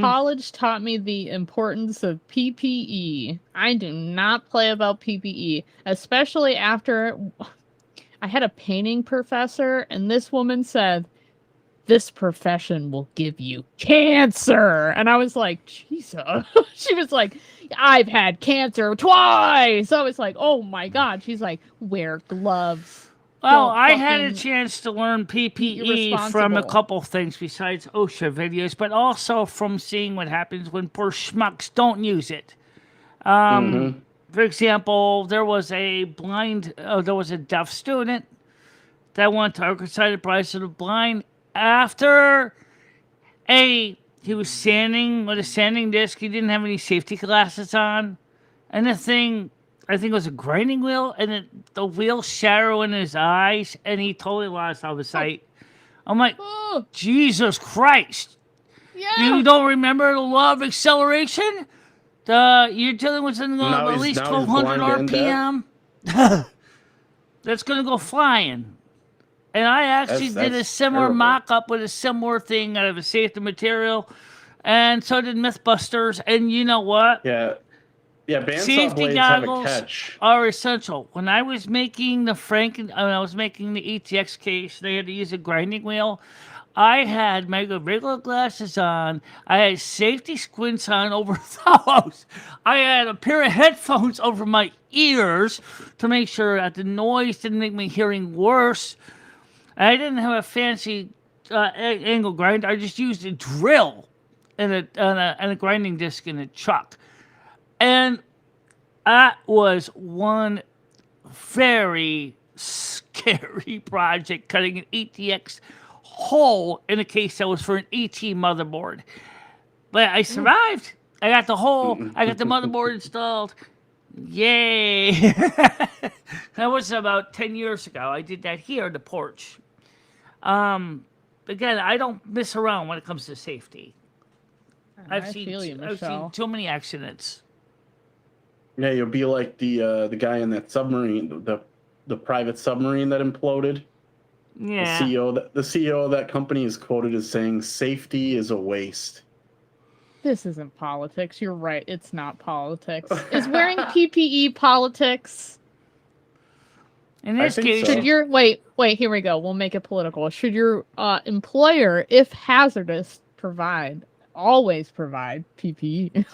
College taught me the importance of PPE. I do not play about PPE, especially after I had a painting professor, and this woman said, "This profession will give you cancer." And I was like, Jesus. She was like, "I've had cancer twice." So I was like, oh my God. She's like, "Wear gloves." Well, Don't I had a fucking chance to learn be PPE from a irresponsible. couple things besides OSHA videos, but also from seeing what happens when poor schmucks don't use it. For example, there was a deaf student that went to Arkansas Prize of the Blind after he was sanding with a sanding disc. He didn't have any safety glasses on, and the thing, I think it was a grinding wheel, and the wheel shattered in his eyes, and he totally lost all his sight. I'm like, Oh, Jesus Christ! yeah. You don't remember the law of acceleration? You're dealing with something Now at he's- least now he's 1,200 blind and RPM. That's gonna go flying. And I actually did a That's similar terrible. mock-up with a similar thing out of a safety material, and so did Mythbusters. And you know what? Yeah. Yeah, bandsaw Safety blades have a goggles catch. are essential. When I was making the ETX case, they had to use a grinding wheel. I had my regular glasses on. I had safety squints on over those. I had a pair of headphones over my ears to make sure that the noise didn't make my hearing worse. I didn't have a fancy angle grinder. I just used a drill and a grinding disc in a chuck. And that was one very scary project, cutting an ATX hole in a case that was for an AT motherboard. But I survived. I got the hole. I got the motherboard installed. Yay! That was about 10 years ago. I did that here on the porch. Again, I don't mess around when it comes to safety. I've I feel you, I've seen Michelle. too many accidents. Yeah, you'll be like the guy in that submarine, the private submarine that imploded. Yeah. The CEO of that company is quoted as saying, "Safety is a waste." This isn't politics. You're right. It's not politics. Is wearing PPE politics? In I this think case, so. Should your wait, here we go. We'll make it political. Should your employer, if hazardous, always provide PPE?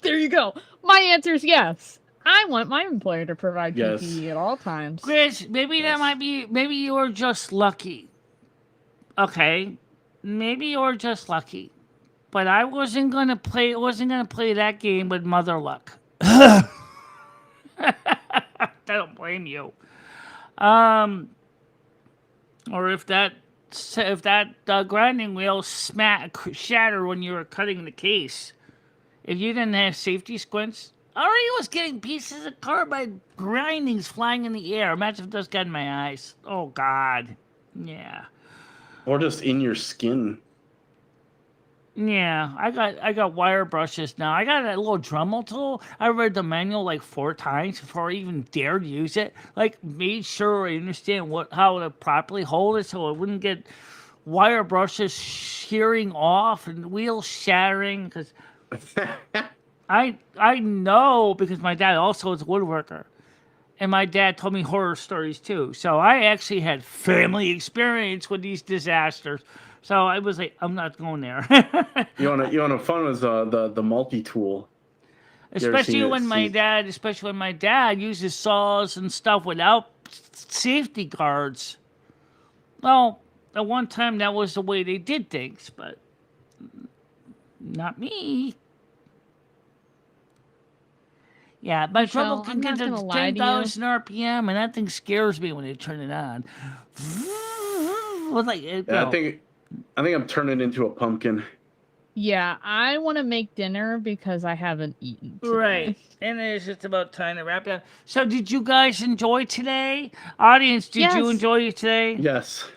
There you go. My answer is yes. I want my employer to provide Yes. PPE at all times. Chris, maybe that Yes. might be. Maybe you were just lucky. Okay, maybe you were just lucky, but I wasn't gonna play. Wasn't gonna play that game with Mother Luck. I don't blame you. Or if that grinding wheel shattered when you were cutting the case, if you didn't have safety squints, already was getting pieces of carbide grindings flying in the air. Imagine if those got in my eyes. Oh God, yeah. Or just in your skin. Yeah, I got wire brushes now. I got that little Dremel tool. I read the manual like 4 times before I even dared use it. Like made sure I understand how to properly hold it so it wouldn't get wire brushes shearing off and wheels shattering. Because I know because my dad also is a woodworker. And my dad told me horror stories too. So I actually had family experience with these disasters. So I was like, I'm not going there. You wanna fun was the multi tool. Especially when my dad uses saws and stuff without safety guards. Well, at one time that was the way they did things, but not me. Yeah, my trouble can I'm get not to gonna lie to you. 10,000 RPM, and that thing scares me when they turn it on. Like, Yeah, I think I'm turning into a pumpkin. Yeah, I want to make dinner because I haven't eaten today. Right. And it's just about time to wrap it up. So, did you guys enjoy today? Audience, did you Yes. enjoy it today? Yes.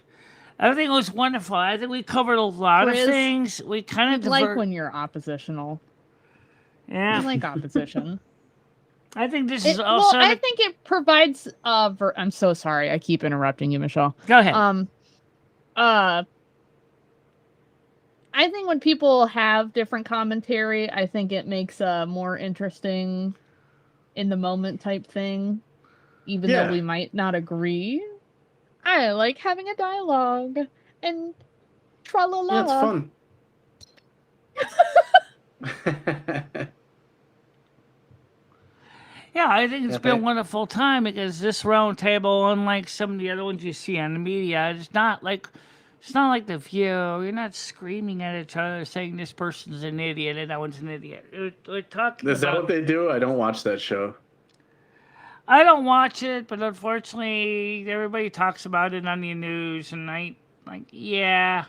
Everything was wonderful. I think we covered a lot of Chris, things. We kind of like when you're oppositional. Yeah. I like opposition. I think this is also. I think it provides. I'm so sorry. I keep interrupting you, Michelle. Go ahead. I think when people have different commentary, I think it makes a more interesting, in the moment type thing, even though we might not agree. I like having a dialogue and tra-la-la. Yeah, it's fun. Yeah, I think it's been a wonderful time because this round table, unlike some of the other ones you see on the media, it's not like The View. You're not screaming at each other saying this person's an idiot and that one's an idiot. We're talking Is that what they do? I don't watch that show. I don't watch it, but unfortunately, everybody talks about it on the news, and yeah.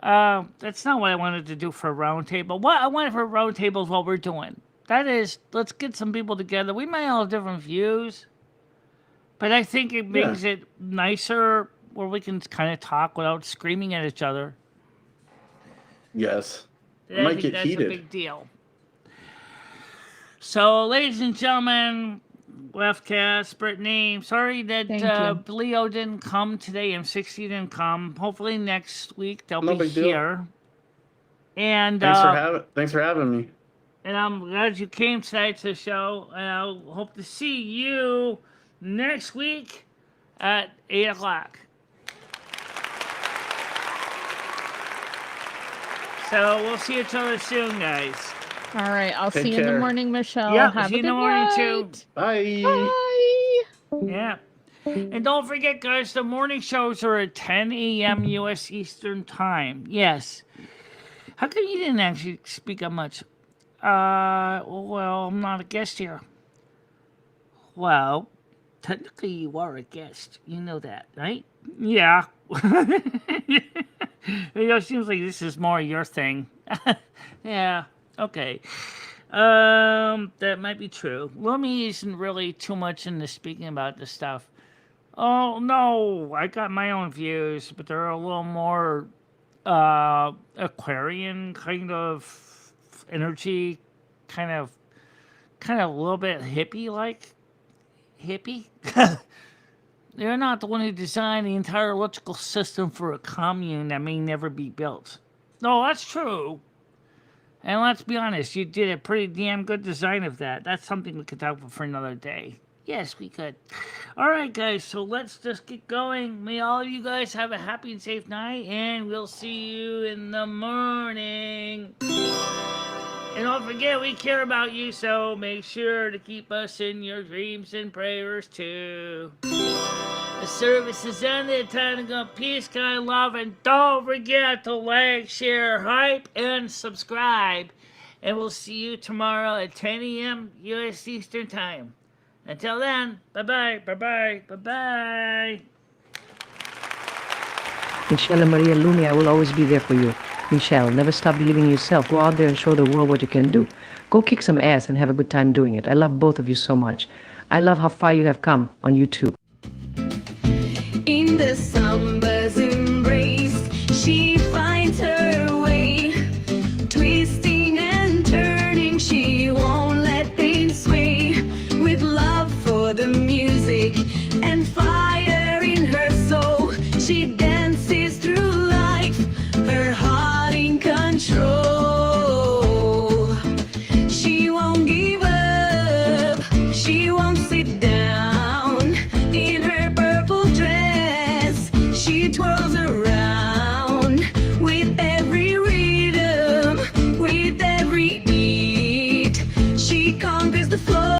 That's not what I wanted to do for a round table. What I wanted for a round table is what we're doing. That is, let's get some people together. We might all have different views, but I think it makes it nicer where we can kind of talk without screaming at each other. Yes. It might get heated. That's a big deal. So, ladies and gentlemen, Leftcast, Brittany, sorry that Leo didn't come today and 60 didn't come. Hopefully next week they'll be here. Deal. And thanks for having me. And I'm glad you came tonight to the show. And I hope to see you next week at 8 o'clock. So we'll see each other soon, guys. All right, I'll see you in the morning, Michelle. Yeah, have see you a good in the morning night. too. Bye. Bye. Yeah. And don't forget, guys, the morning shows are at 10 a.m. U.S. Eastern Time. Yes. How come you didn't actually speak up much? Well, I'm not a guest here. Well, technically you are a guest. You know that, right? Yeah. It seems like this is more your thing. Yeah, okay. That might be true. Lumi isn't really too much into speaking about this stuff. Oh, no, I got my own views, but they're a little more Aquarian kind of energy, kind of kind of a little bit hippie-like. Hippie? They're not the one who designed the entire electrical system for a commune that may never be built. No, that's true. And let's be honest, you did a pretty damn good design of that. That's something we could talk about for another day. Yes, we could. All right, guys, so let's just get going. May all of you guys have a happy and safe night, and we'll see you in the morning. And don't forget, we care about you, so make sure to keep us in your dreams and prayers, too. The service is ended. Time to go. Peace, kind, love, and don't forget to like, share, hype, and subscribe. And we'll see you tomorrow at 10 a.m. U.S. Eastern Time. Until then, bye-bye, bye-bye, bye-bye. Michelle and Maria Lumi, I will always be there for you. Michelle, never stop believing in yourself. Go out there and show the world what you can do. Go kick some ass and have a good time doing it. I love both of you so much. I love how far you have come on YouTube. In the summer's embrace, she finds her way. Twisting and turning, she won't let things sway. With love for the music and fire in her soul, she